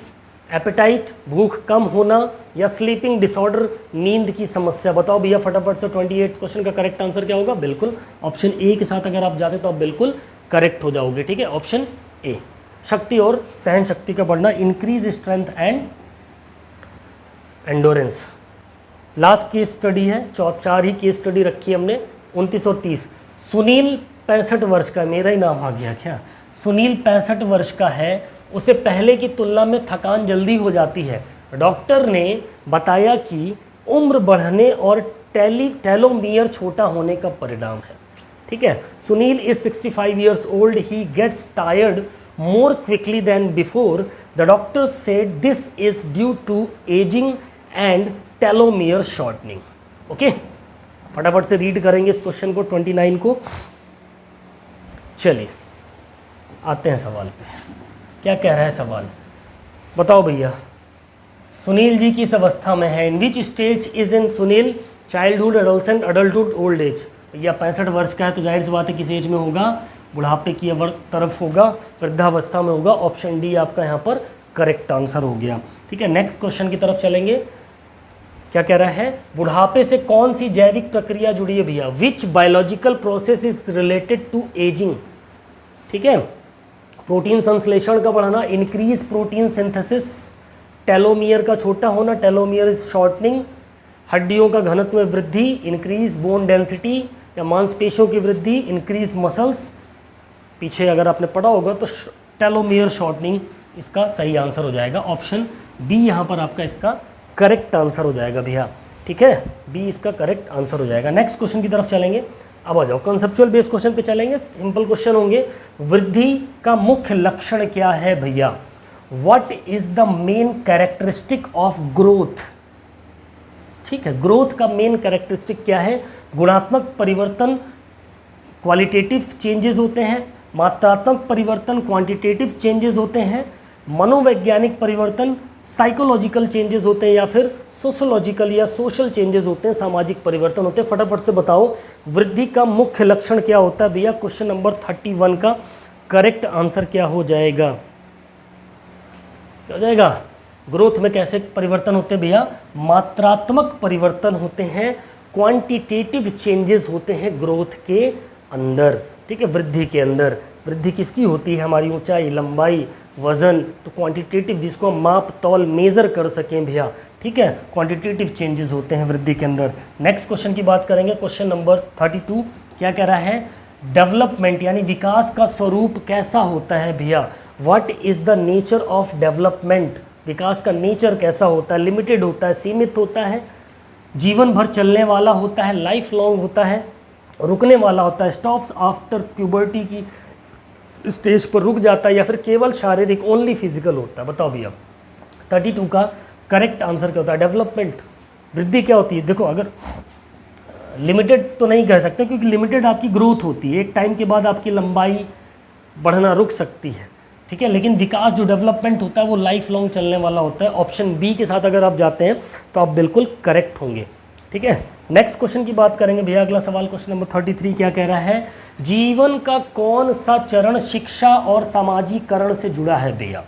एपेटाइट, भूख कम होना, या स्लीपिंग डिसऑर्डर, नींद की समस्या। बताओ भैया फटाफट से 28 क्वेश्चन का करेक्ट आंसर क्या होगा, बिल्कुल ऑप्शन ए के साथ अगर आप जाते तो आप बिल्कुल करेक्ट हो जाओगे, ठीक है। ऑप्शन ए, शक्ति और सहन शक्ति का बढ़ना, increase strength and endurance. Last case study है, 4 ही केस स्टडी रखी है हमने, 29 और 30। सुनील 65 वर्ष का, मेरा ही नाम आ गया क्या, सुनील 65 वर्ष का है, उसे पहले की तुलना में थकान जल्दी हो जाती है। डॉक्टर ने बताया कि उम्र बढ़ने और टेलोमियर छोटा होने का परिणाम है, ठीक है। Sunil is 65 years old, he gets tired more quickly than before. The doctor said this is due to aging and telomere shortening. Okay, फटाफट से रीड करेंगे इस क्वेश्चन को, 29 को। चलिए आते हैं सवाल पे, क्या कह रहा है सवाल, बताओ भैया। सुनील जी किस अवस्था में है, in which stage is in Sunil, childhood, adolescent, adulthood, old age. भैया 65 वर्ष का है तो जाहिर सी बात है किस एज में होगा, बुढ़ापे की तरफ होगा, वृद्धावस्था में होगा। ऑप्शन डी आपका यहाँ पर करेक्ट आंसर हो गया, ठीक है। नेक्स्ट क्वेश्चन की तरफ चलेंगे, क्या कह रहा है, बुढ़ापे से कौन सी जैविक प्रक्रिया जुड़ी है भैया, which biological process is related to ageing, ठीक है। प्रोटीन संश्लेषण का बढ़ना, इंक्रीज प्रोटीन सिंथेसिस, टेलोमियर का छोटा होना, टेलोमियर इज शॉर्टनिंग, हड्डियों का घनत्व में वृद्धि, इंक्रीज बोन डेंसिटी, या मांसपेशियों की वृद्धि, इंक्रीज मसल्स। पीछे अगर आपने पढ़ा होगा तो टेलोमियर शॉर्टनिंग इसका सही आंसर हो जाएगा। ऑप्शन बी यहाँ पर आपका इसका करेक्ट आंसर हो जाएगा भैया, ठीक है, बी इसका करेक्ट आंसर हो जाएगा। नेक्स्ट क्वेश्चन की तरफ चलेंगे, अब आ जाओ कॉन्सेप्चुअल बेस्ड क्वेश्चन पे चलेंगे। सिंपल क्वेश्चन होंगे, वृद्धि का मुख्य लक्षण क्या है भैया, what is the main characteristic of growth, ठीक है। ग्रोथ का मेन कैरेक्टरिस्टिक क्या है, गुणात्मक परिवर्तन, क्वालिटेटिव चेंजेस होते हैं, मात्रात्मक परिवर्तन, क्वांटिटेटिव चेंजेस होते हैं, मनोवैज्ञानिक परिवर्तन, साइकोलॉजिकल चेंजेस होते हैं, या फिर सोशोलॉजिकल या सोशल चेंजेस होते हैं, सामाजिक परिवर्तन होते हैं। फटाफट से बताओ वृद्धि का मुख्य लक्षण क्या होता है भैया, क्वेश्चन नंबर 31 का करेक्ट आंसर क्या हो जाएगा? क्या हो जाएगा? ग्रोथ में कैसे परिवर्तन होते हैं भैया? मात्रात्मक परिवर्तन होते हैं, क्वांटिटेटिव चेंजेस होते हैं ग्रोथ के अंदर, ठीक है, वृद्धि के अंदर। वृद्धि किसकी होती है? हमारी ऊंचाई, लंबाई, वजन। तो क्वांटिटेटिव, जिसको हम माप तौल मेज़र कर सकें भैया, ठीक है, क्वांटिटेटिव चेंजेस होते हैं वृद्धि के अंदर। नेक्स्ट क्वेश्चन की बात करेंगे, क्वेश्चन नंबर 32 क्या कह रहा है? डेवलपमेंट यानी विकास का स्वरूप कैसा होता है भैया? What is the nature of development? विकास का नेचर कैसा होता है? लिमिटेड होता है, सीमित होता है, जीवन भर चलने वाला होता है, लाइफ लॉन्ग होता है, रुकने वाला होता है, स्टॉप्स आफ्टर प्यूबर्टी की स्टेज पर रुक जाता है, या फिर केवल शारीरिक, ओनली फिजिकल होता है? बताओ भैया 32 का करेक्ट आंसर क्या होता है? डेवलपमेंट, वृद्धि क्या होती है? देखो, अगर लिमिटेड तो नहीं कह सकते, क्योंकि लिमिटेड आपकी ग्रोथ होती है, एक टाइम के बाद आपकी लंबाई बढ़ना रुक सकती है, ठीक है, लेकिन विकास जो डेवलपमेंट होता है वो लाइफ लॉन्ग चलने वाला होता है। ऑप्शन बी के साथ अगर आप जाते हैं तो आप बिल्कुल करेक्ट होंगे, ठीक है। नेक्स्ट क्वेश्चन की बात करेंगे भैया, अगला सवाल क्वेश्चन नंबर 33 क्या कह रहा है? जीवन का कौन सा चरण शिक्षा और सामाजिकरण से जुड़ा है भैया?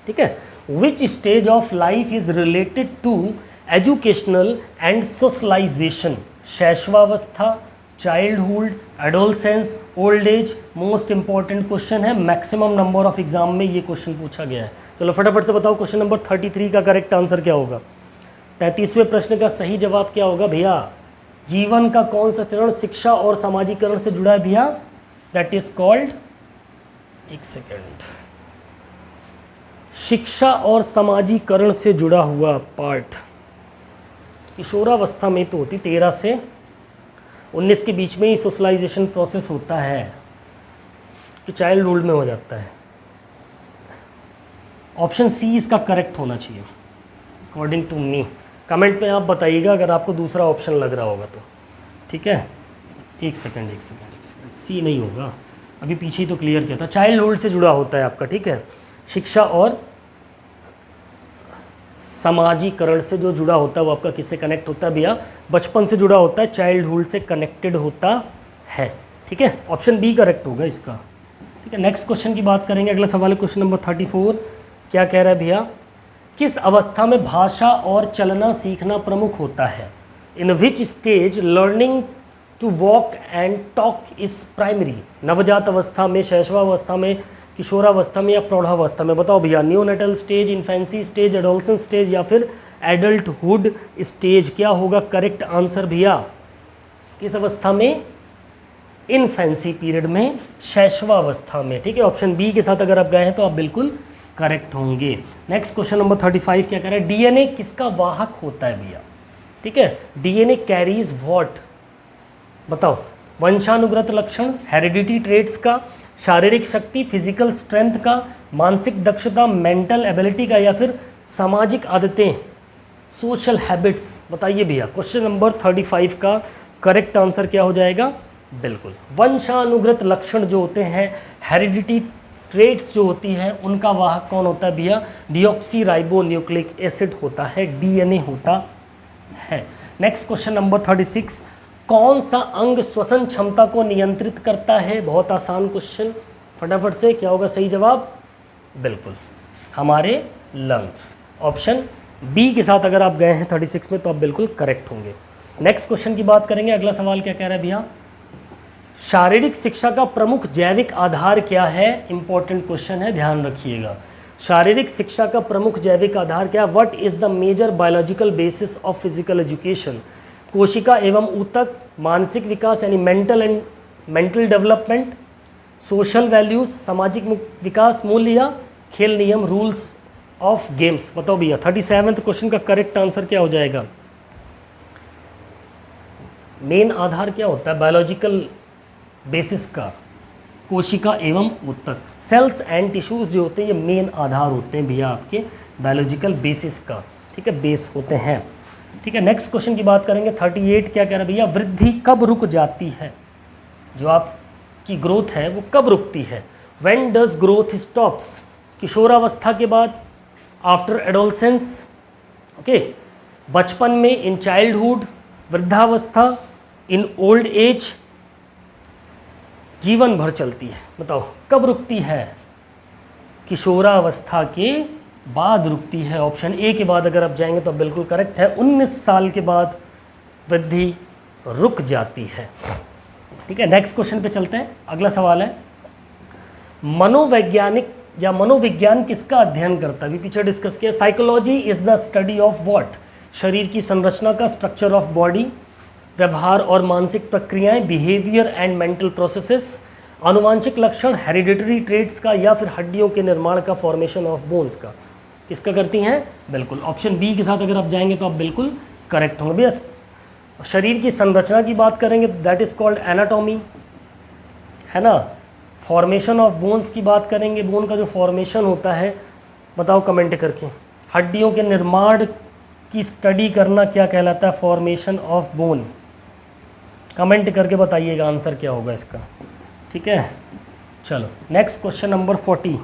ठीक है, which stage of life is related to educational and socialisation? शैशवावस्था, childhood, adolescence, old age. Most important question है, मैक्सिमम नंबर ऑफ एग्जाम में ये क्वेश्चन पूछा गया है। चलो फटाफट से बताओ क्वेश्चन नंबर 33 का करेक्ट आंसर क्या होगा? 33वें प्रश्न का सही जवाब क्या होगा भैया? जीवन का कौन सा चरण शिक्षा और सामाजिकरण से जुड़ा है भैया? दैट इज कॉल्ड, एक सेकेंड, शिक्षा और सामाजिकरण से जुड़ा हुआ पार्ट किशोरावस्था में तो होती, 13 से 19 के बीच में ही सोशलाइजेशन प्रोसेस होता है, कि चाइल्डहुड में हो जाता है। ऑप्शन सी इसका करेक्ट होना चाहिए अकॉर्डिंग टू मी। कमेंट में आप बताइएगा अगर आपको दूसरा ऑप्शन लग रहा होगा तो, ठीक है। एक सेकंड, सी नहीं होगा, अभी पीछे ही तो क्लियर किया था, चाइल्डहुड से जुड़ा होता है आपका, ठीक है। शिक्षा और सामाजिकरण से जो जुड़ा होता है वो आपका किससे कनेक्ट होता है भैया? बचपन से जुड़ा होता है, चाइल्डहुड से कनेक्टेड होता है, ठीक है। ऑप्शन बी करेक्ट होगा इसका, ठीक है। नेक्स्ट क्वेश्चन की बात करेंगे, अगला सवाल है क्वेश्चन नंबर 34 क्या कह रहा है भैया? किस अवस्था में भाषा और चलना सीखना प्रमुख होता है? In which stage learning to walk and talk is primary? नवजात अवस्था में, शैशवावस्था में, किशोरावस्था में या प्रौढ़ावस्था में? बताओ भैया, neonatal stage, infancy stage, adolescence stage या फिर एडल्टहुड स्टेज? क्या होगा करेक्ट आंसर भैया? किस अवस्था में? इन्फेंसी पीरियड में, शैशवावस्था में, ठीक है। ऑप्शन बी के साथ अगर आप गए हैं तो आप बिल्कुल करेक्ट होंगे। नेक्स्ट क्वेश्चन नंबर 35 क्या कह रहा है? डीएनए किसका वाहक होता है भैया? ठीक है, डीएनए कैरीज व्हाट? बताओ, वंशानुगत लक्षण, हेरिडिटी ट्रेट्स का, शारीरिक शक्ति, फिजिकल स्ट्रेंथ का, मानसिक दक्षता, मेंटल एबिलिटी का, या फिर सामाजिक आदतें, सोशल हैबिट्स? बताइए भैया, क्वेश्चन नंबर 35 का करेक्ट आंसर क्या हो जाएगा? बिल्कुल वंशानुगत लक्षण जो होते हैं, हेरिडिटी ट्रेट्स जो होती है, उनका वाहक कौन होता है भैया? डीऑक्सी राइबो न्यूक्लिक एसिड होता है, डीएनए होता है। नेक्स्ट क्वेश्चन नंबर 36, कौन सा अंग श्वसन क्षमता को नियंत्रित करता है? बहुत आसान क्वेश्चन, फटाफट से क्या होगा सही जवाब? बिल्कुल हमारे लंग्स। ऑप्शन बी के साथ अगर आप गए हैं 36 में तो आप बिल्कुल करेक्ट होंगे। नेक्स्ट क्वेश्चन की बात करेंगे, अगला सवाल क्या कह रहा है भैया? शारीरिक शिक्षा का प्रमुख जैविक आधार क्या है? इंपॉर्टेंट क्वेश्चन है, ध्यान रखिएगा। शारीरिक शिक्षा का प्रमुख जैविक आधार क्या? What is the major biological basis of physical education? कोशिका एवं ऊतक, मानसिक विकास यानी मेंटल डेवलपमेंट, सोशल वैल्यूज, सामाजिक विकास, मूल्य या खेल नियम, रूल्स ऑफ गेम्स? बताओ भैया 37वें क्वेश्चन का करेक्ट आंसर क्या हो जाएगा? मेन आधार क्या होता है बायोलॉजिकल बेसिस का? कोशिका एवं ऊतक, सेल्स एंड टिश्यूज जो होते हैं ये मेन आधार होते हैं भैया आपके बायोलॉजिकल बेसिस का, ठीक है, बेस होते हैं, ठीक है। नेक्स्ट क्वेश्चन की बात करेंगे 38 क्या कह रहा है भैया? वृद्धि कब रुक जाती है? जो आपकी ग्रोथ है वो कब रुकती है? When does growth stops? किशोरावस्था के बाद, आफ्टर एडोलसेंस, ओके, बचपन में, इन चाइल्डहुड, वृद्धावस्था, इन ओल्ड एज, जीवन भर चलती है, बताओ कब रुकती है? किशोरावस्था के बाद रुकती है। ऑप्शन ए के बाद अगर आप जाएंगे तो बिल्कुल करेक्ट है, 19 साल के बाद वृद्धि रुक जाती है। ठीक है, नेक्स्ट क्वेश्चन पे चलते हैं। अगला सवाल है, मनोवैज्ञानिक या मनोविज्ञान किसका अध्ययन करता है? अभी पीछे डिस्कस किया। Psychology is the study of what? शरीर की संरचना का, स्ट्रक्चर ऑफ बॉडी, व्यवहार और मानसिक प्रक्रियाएं, बिहेवियर एंड मेंटल प्रोसेसेस, आनुवांशिक लक्षण, हेरिडिटरी ट्रेट्स का, या फिर हड्डियों के निर्माण का, फॉर्मेशन ऑफ बोन्स का। किसका करती हैं? बिल्कुल ऑप्शन बी के साथ अगर आप जाएंगे तो आप बिल्कुल करेक्ट होंगे भैया। शरीर की संरचना की बात करेंगे दैट इज कॉल्ड एनाटॉमी, है ना। फॉर्मेशन ऑफ बोन्स की बात करेंगे, बोन का जो फॉर्मेशन होता है, बताओ कमेंट करके। हड्डियों के निर्माण की स्टडी करना क्या कहलाता है? Formation of bone. कमेंट करके बताइएगा आंसर क्या होगा इसका। ठीक है, चलो नेक्स्ट क्वेश्चन नंबर 40।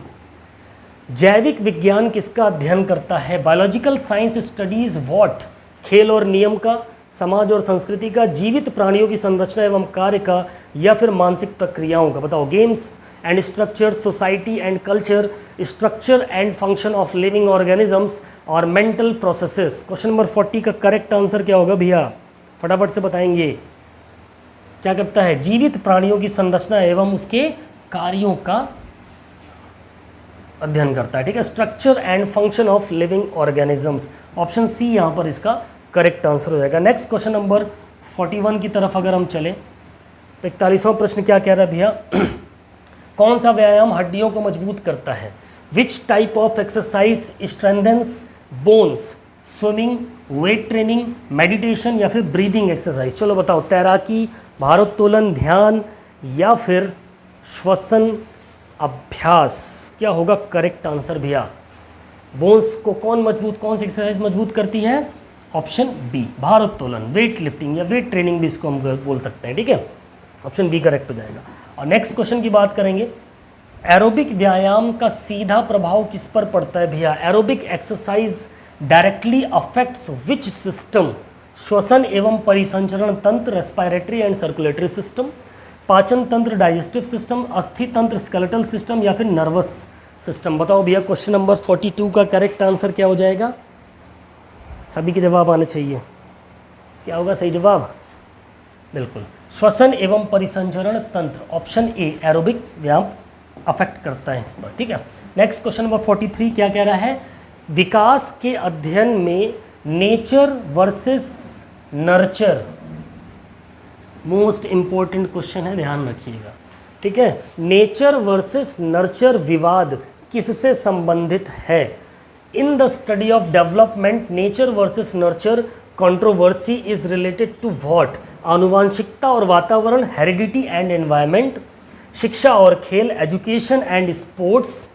जैविक विज्ञान किसका अध्ययन करता है? Biological science studies what? खेल और नियम का, समाज और संस्कृति का, जीवित प्राणियों की संरचना एवं कार्य का, या फिर मानसिक प्रक्रियाओं का। बताओ। Games and structure, society and culture, structure and function of living organisms और मेंटल प्रोसेसेस। क्वेश्चन नंबर 40 का करेक्ट आंसर क्या होगा भैया? फटाफट से बताएंगे। क्या करता है? जीवित प्राणियों की संरचना एवं उसके कार्यों का अध्ययन करता है। ठीक है, structure and function of living organisms. Option C यहाँ पर इसका करेक्ट आंसर हो जाएगा। नेक्स्ट क्वेश्चन नंबर 41 की तरफ अगर हम चले तो 41वां प्रश्न क्या कह रहा है भैया? कौन सा व्यायाम हड्डियों को मजबूत करता है? Which type of exercise strengthens bones? Swimming, weight training, meditation, या फिर ब्रीदिंग एक्सरसाइज। चलो बताओ। तैराकी, भारोत्तोलन, ध्यान, या फिर श्वसन अभ्यास। क्या होगा करेक्ट आंसर भैया? बोन्स को कौन सी एक्सरसाइज मजबूत करती है? ऑप्शन बी, भारोत्तोलन, वेट लिफ्टिंग या वेट ट्रेनिंग भी इसको हम बोल सकते हैं। ठीक है, ऑप्शन बी करेक्ट हो जाएगा। और नेक्स्ट क्वेश्चन की बात करेंगे, एरोबिक व्यायाम का सीधा प्रभाव किस पर पड़ता है भैया? Aerobic exercise directly affects which system? श्वसन एवं परिसंचरण तंत्र, रेस्पिरेटरी एंड सर्कुलेटरी सिस्टम, पाचन तंत्र, डाइजेस्टिव सिस्टम, अस्थि तंत्र, स्केलेटल सिस्टम, या फिर नर्वस सिस्टम। बताओ भैया क्वेश्चन नंबर 42 का करेक्ट आंसर क्या हो जाएगा? सभी के जवाब आने चाहिए। क्या होगा सही जवाब? बिल्कुल श्वसन एवं परिसंचरण तंत्र, ऑप्शन ए, एरोबिक व्यायाम अफेक्ट करता है इस पर। ठीक है, नेक्स्ट क्वेश्चन नंबर 43 क्या कह रहा है? विकास के अध्ययन में nature versus nurture, most important question है, ध्यान रखिएगा। ठीक है, नेचर वर्सेस नर्चर विवाद किससे संबंधित है? In the study of development nature versus nurture controversy is related to what? आनुवांशिकता और वातावरण, हेरिडिटी एंड एनवायरनमेंट, शिक्षा और खेल, एजुकेशन एंड स्पोर्ट्स,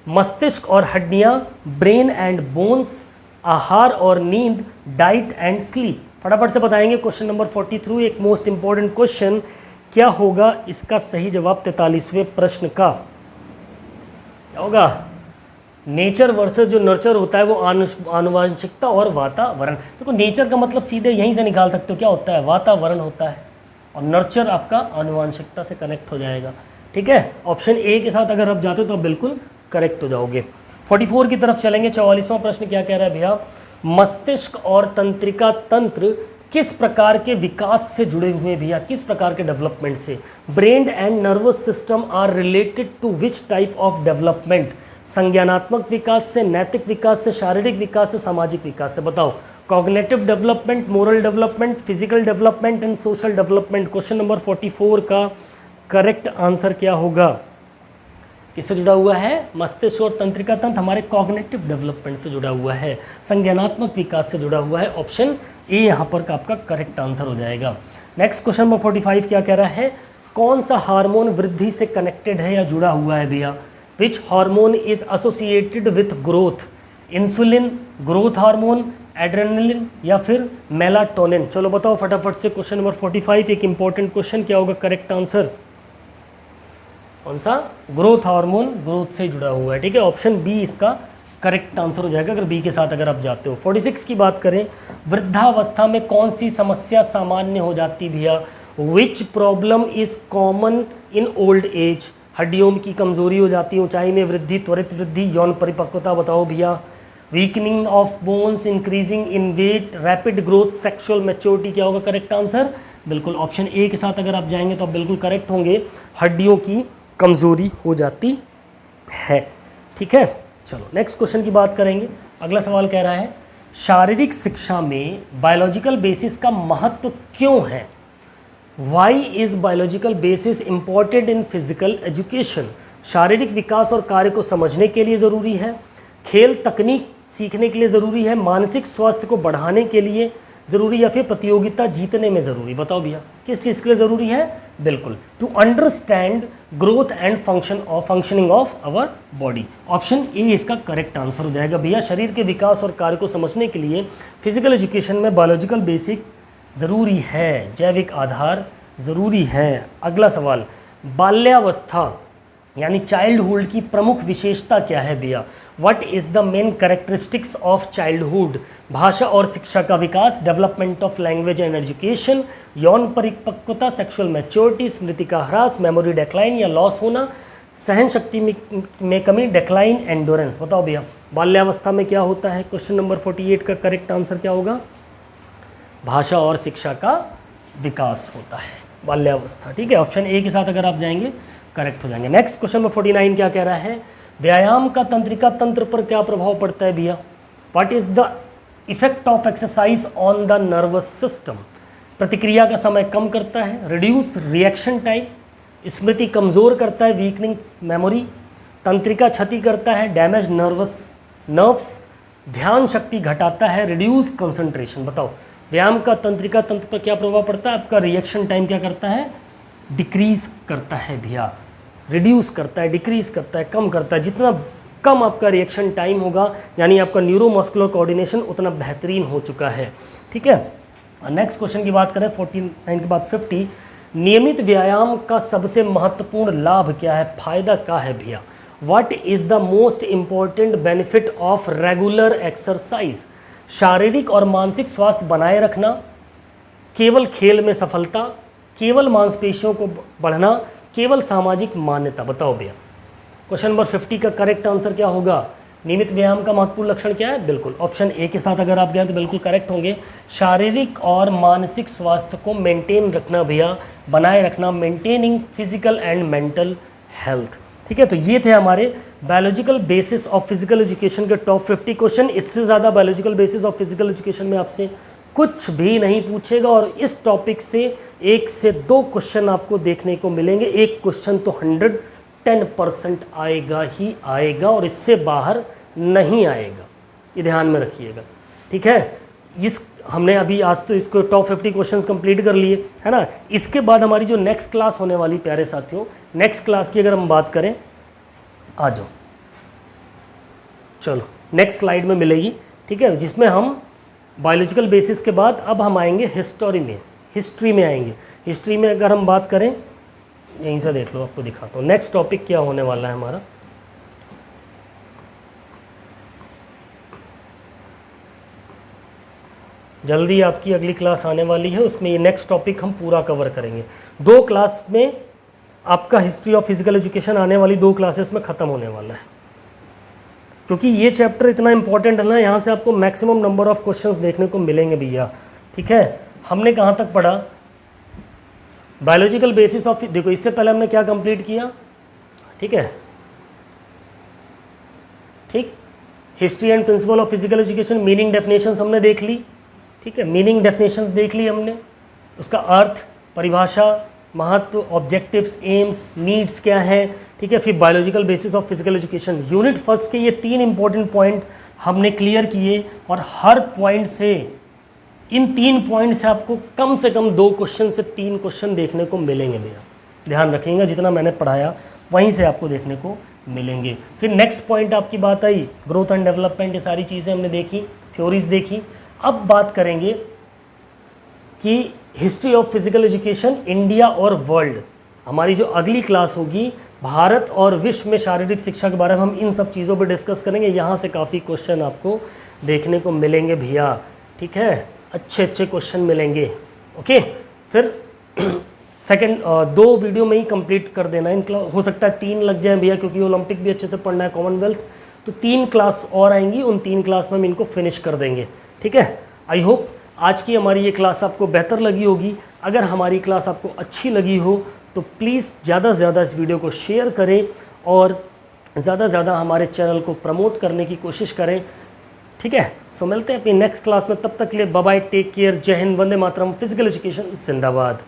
मस्तिष्क और हड्डियां, ब्रेन एंड बोन्स, आहार और नींद, डाइट एंड स्लीप। फटाफट से बताएंगे। क्वेश्चन नंबर 43 एक मोस्ट इंपॉर्टेंट क्वेश्चन, क्या होगा इसका सही जवाब 43वें प्रश्न का? क्या होगा? नेचर वर्सेस जो नर्चर होता है वो आनुवांशिकता और वातावरण। देखो नेचर का मतलब सीधे यहीं से निकाल सकते हो, क्या होता है? वातावरण होता है, और नर्चर आपका आनुवांशिकता से कनेक्ट हो जाएगा। ठीक है, ऑप्शन ए के साथ अगर आप जाते हो तो आप बिल्कुल करेक्ट हो जाओगे। 44 की तरफ चलेंगे। 44वां प्रश्न क्या कह रहा है भैया? मस्तिष्क और तंत्रिका तंत्र किस प्रकार के विकास से जुड़े हुए भैया? किस प्रकार के डेवलपमेंट से? Brain and nervous system are related to which type of development? संज्ञानात्मक विकास से, नैतिक विकास से, शारीरिक विकास से, सामाजिक विकास से। बताओ। Cognitive development, moral development, physical development and social development. Question number 44 का करेक्ट आंसर क्या होगा? किससे जुड़ा हुआ है? मस्तिष्क और तंत्रिका तंत्र हमारे कॉग्निटिव डेवलपमेंट से जुड़ा हुआ है, संज्ञानात्मक विकास से जुड़ा हुआ है। ऑप्शन ए यहाँ पर का आपका करेक्ट आंसर हो जाएगा। नेक्स्ट क्वेश्चन नंबर 45 क्या कह रहा है? कौन सा हार्मोन वृद्धि से कनेक्टेड है या जुड़ा हुआ है भैया? Which hormone is associated with growth? Insulin, growth hormone, adrenaline, या फिर मेलाटोनिन। चलो बताओ फटाफट से। क्वेश्चन नंबर 45 एक इंपॉर्टेंट क्वेश्चन, क्या होगा करेक्ट आंसर? कौन सा? ग्रोथ हार्मोन, ग्रोथ से जुड़ा हुआ है। ठीक है, ऑप्शन बी इसका करेक्ट आंसर हो जाएगा अगर बी के साथ अगर आप जाते हो। 46 की बात करें, वृद्धावस्था में कौन सी समस्या सामान्य हो जाती भैया? Which problem is common in old age, हड्डियों की कमजोरी हो जाती है, ऊंचाई में वृद्धि, त्वरित वृद्धि, यौन परिपक्वता, बताओ भैया। Weakening of bones, increasing in weight, rapid growth, sexual maturity, क्या होगा करेक्ट आंसर? बिल्कुल ऑप्शन ए के साथ अगर आप जाएंगे तो आप बिल्कुल करेक्ट होंगे, हड्डियों की कमजोरी हो जाती है। ठीक है, चलो नेक्स्ट क्वेश्चन की बात करेंगे। अगला सवाल कह रहा है शारीरिक शिक्षा में बायोलॉजिकल बेसिस का महत्व क्यों है? Why is biological basis important in physical education? शारीरिक विकास और कार्य को समझने के लिए ज़रूरी है, खेल तकनीक सीखने के लिए ज़रूरी है, मानसिक स्वास्थ्य को बढ़ाने के लिए ज़रूरी, या फिर प्रतियोगिता जीतने में ज़रूरी? बताओ भैया किस चीज़ के लिए ज़रूरी है? बिल्कुल to understand growth and functioning of our body. Option A इसका करेक्ट आंसर हो जाएगा भैया। शरीर के विकास और कार्य को समझने के लिए फिजिकल एजुकेशन में बायोलॉजिकल बेसिक ज़रूरी है, जैविक आधार ज़रूरी है। अगला सवाल, बाल्यावस्था यानी चाइल्डहुड की प्रमुख विशेषता क्या है भैया? What is the main characteristics of childhood? भाषा और शिक्षा का विकास, development of language and education, यौन परिपक्वता, सेक्सुअल मैच्योरिटी, स्मृति का ह्रास, मेमोरी डिक्लाइन या लॉस होना, सहन शक्ति में कमी, डिक्लाइन, एंडोरेंस? बताओ भैया बाल्यावस्था में क्या होता है? क्वेश्चन नंबर 48 का करेक्ट आंसर क्या होगा? भाषा और शिक्षा का विकास होता है बाल्यावस्था। ठीक है, ऑप्शन ए के साथ अगर आप जाएंगे करेक्ट हो जाएंगे। नेक्स्ट क्वेश्चन नंबर 49 क्या कह रहा है? व्यायाम का तंत्रिका तंत्र पर क्या प्रभाव पड़ता है भैया? What is the effect of exercise on the nervous system? प्रतिक्रिया का समय कम करता है, रिड्यूस रिएक्शन टाइम, स्मृति कमजोर करता है, वीकनिंग मेमोरी, तंत्रिका क्षति करता है, डैमेज नर्व्स, ध्यान शक्ति घटाता है, रिड्यूस कंसंट्रेशन? बताओ व्यायाम का तंत्रिका तंत्र पर क्या प्रभाव पड़ता है? आपका रिएक्शन टाइम क्या करता है? डिक्रीज करता है भैया, रिड्यूस करता है, डिक्रीज करता है, कम करता है। जितना कम आपका रिएक्शन टाइम होगा यानी आपका न्यूरोमस्कुलर कोऑर्डिनेशन उतना बेहतरीन हो चुका है। ठीक है, नेक्स्ट क्वेश्चन की बात करें 49 के बाद 50, नियमित व्यायाम का सबसे महत्वपूर्ण लाभ क्या है, फायदा क्या है भैया? What is the most important benefit of regular exercise? शारीरिक और मानसिक स्वास्थ्य बनाए रखना, केवल खेल में सफलता, केवल मांसपेशियों को बढ़ना, केवल सामाजिक मान्यता? बताओ भैया क्वेश्चन नंबर 50 का करेक्ट आंसर क्या होगा? नियमित व्यायाम का महत्वपूर्ण लक्षण क्या है? बिल्कुल ऑप्शन ए के साथ अगर आप गए तो बिल्कुल करेक्ट होंगे, शारीरिक और मानसिक स्वास्थ्य को मेंटेन रखना भैया, बनाए रखना, maintaining physical and mental health. ठीक है, तो ये थे हमारे biological basis of physical education के टॉप 50 क्वेश्चन। इससे ज़्यादा biological basis of physical education में आपसे कुछ भी नहीं पूछेगा और इस टॉपिक से 1 से 2 क्वेश्चन आपको देखने को मिलेंगे। एक क्वेश्चन तो 110% आएगा ही आएगा और इससे बाहर नहीं आएगा, ये ध्यान में रखिएगा। ठीक है, इस हमने अभी आज तो इसको टॉप 50 क्वेश्चंस कंप्लीट कर लिए है ना। इसके बाद हमारी जो नेक्स्ट क्लास होने वाली प्यारे साथियों, नेक्स्ट क्लास की अगर हम बात करें, आ जाओ चलो नेक्स्ट स्लाइड में मिलेगी। ठीक है, जिसमें हम बायोलॉजिकल बेसिस के बाद अब हम आएंगे हिस्ट्री में आएंगे। हिस्ट्री में अगर हम बात करें, यहीं से देख लो, आपको दिखाता हूँ नेक्स्ट टॉपिक क्या होने वाला है हमारा। जल्दी आपकी अगली क्लास आने वाली है, उसमें ये नेक्स्ट टॉपिक हम पूरा कवर करेंगे। 2 क्लास में आपका हिस्ट्री ऑफ फिजिकल एजुकेशन आने वाली 2 क्लासेस में ख़त्म होने वाला है, क्योंकि ये चैप्टर इतना इंपॉर्टेंट है ना, यहाँ से आपको मैक्सिमम नंबर ऑफ क्वेश्चंस देखने को मिलेंगे भैया। ठीक है, हमने कहाँ तक पढ़ा? बायोलॉजिकल बेसिस ऑफ, देखो इससे पहले हमने क्या कंप्लीट किया? ठीक है, ठीक, history and principle of physical education, meaning definitions हमने देख ली। ठीक है, मीनिंग डेफिनेशंस देख ली हमने, उसका अर्थ, परिभाषा, महत्व, ऑब्जेक्टिव्स, एम्स, नीड्स क्या है। ठीक है, फिर biological basis of physical education unit first के ये 3 इंपॉर्टेंट पॉइंट हमने क्लियर किए और हर पॉइंट से, इन 3 पॉइंट से आपको कम से कम 2 क्वेश्चन से 3 क्वेश्चन देखने को मिलेंगे भैया। ध्यान रखिएगा, जितना मैंने पढ़ाया वहीं से आपको देखने को मिलेंगे। फिर नेक्स्ट पॉइंट आपकी बात आई ग्रोथ एंड डेवलपमेंट, ये सारी चीज़ें हमने देखी, थ्योरीज देखी। अब बात करेंगे कि history of physical education India और वर्ल्ड। हमारी जो अगली क्लास होगी भारत और विश्व में शारीरिक शिक्षा के बारे में हम इन सब चीज़ों पर डिस्कस करेंगे। यहाँ से काफ़ी क्वेश्चन आपको देखने को मिलेंगे भैया। ठीक है, अच्छे क्वेश्चन मिलेंगे। ओके, फिर सेकंड 2 वीडियो में ही कंप्लीट कर देना है। हो सकता है 3 लग जाए भैया, क्योंकि ओलंपिक भी अच्छे से पढ़ना है, कॉमनवेल्थ, तो 3 क्लास और आएंगी, उन 3 क्लास में हम इनको फिनिश कर देंगे। ठीक है, आई होप आज की हमारी ये क्लास आपको बेहतर लगी होगी। अगर हमारी क्लास आपको अच्छी लगी हो तो प्लीज़ ज़्यादा से ज़्यादा इस वीडियो को शेयर करें और ज़्यादा से ज़्यादा हमारे चैनल को प्रमोट करने की कोशिश करें। ठीक है, सो मिलते हैं अपनी नेक्स्ट क्लास में, तब तक के लिए बाय बाय, टेक केयर, जय हिंद, वंदे मातरम, फिजिकल एजुकेशन जिंदाबाद।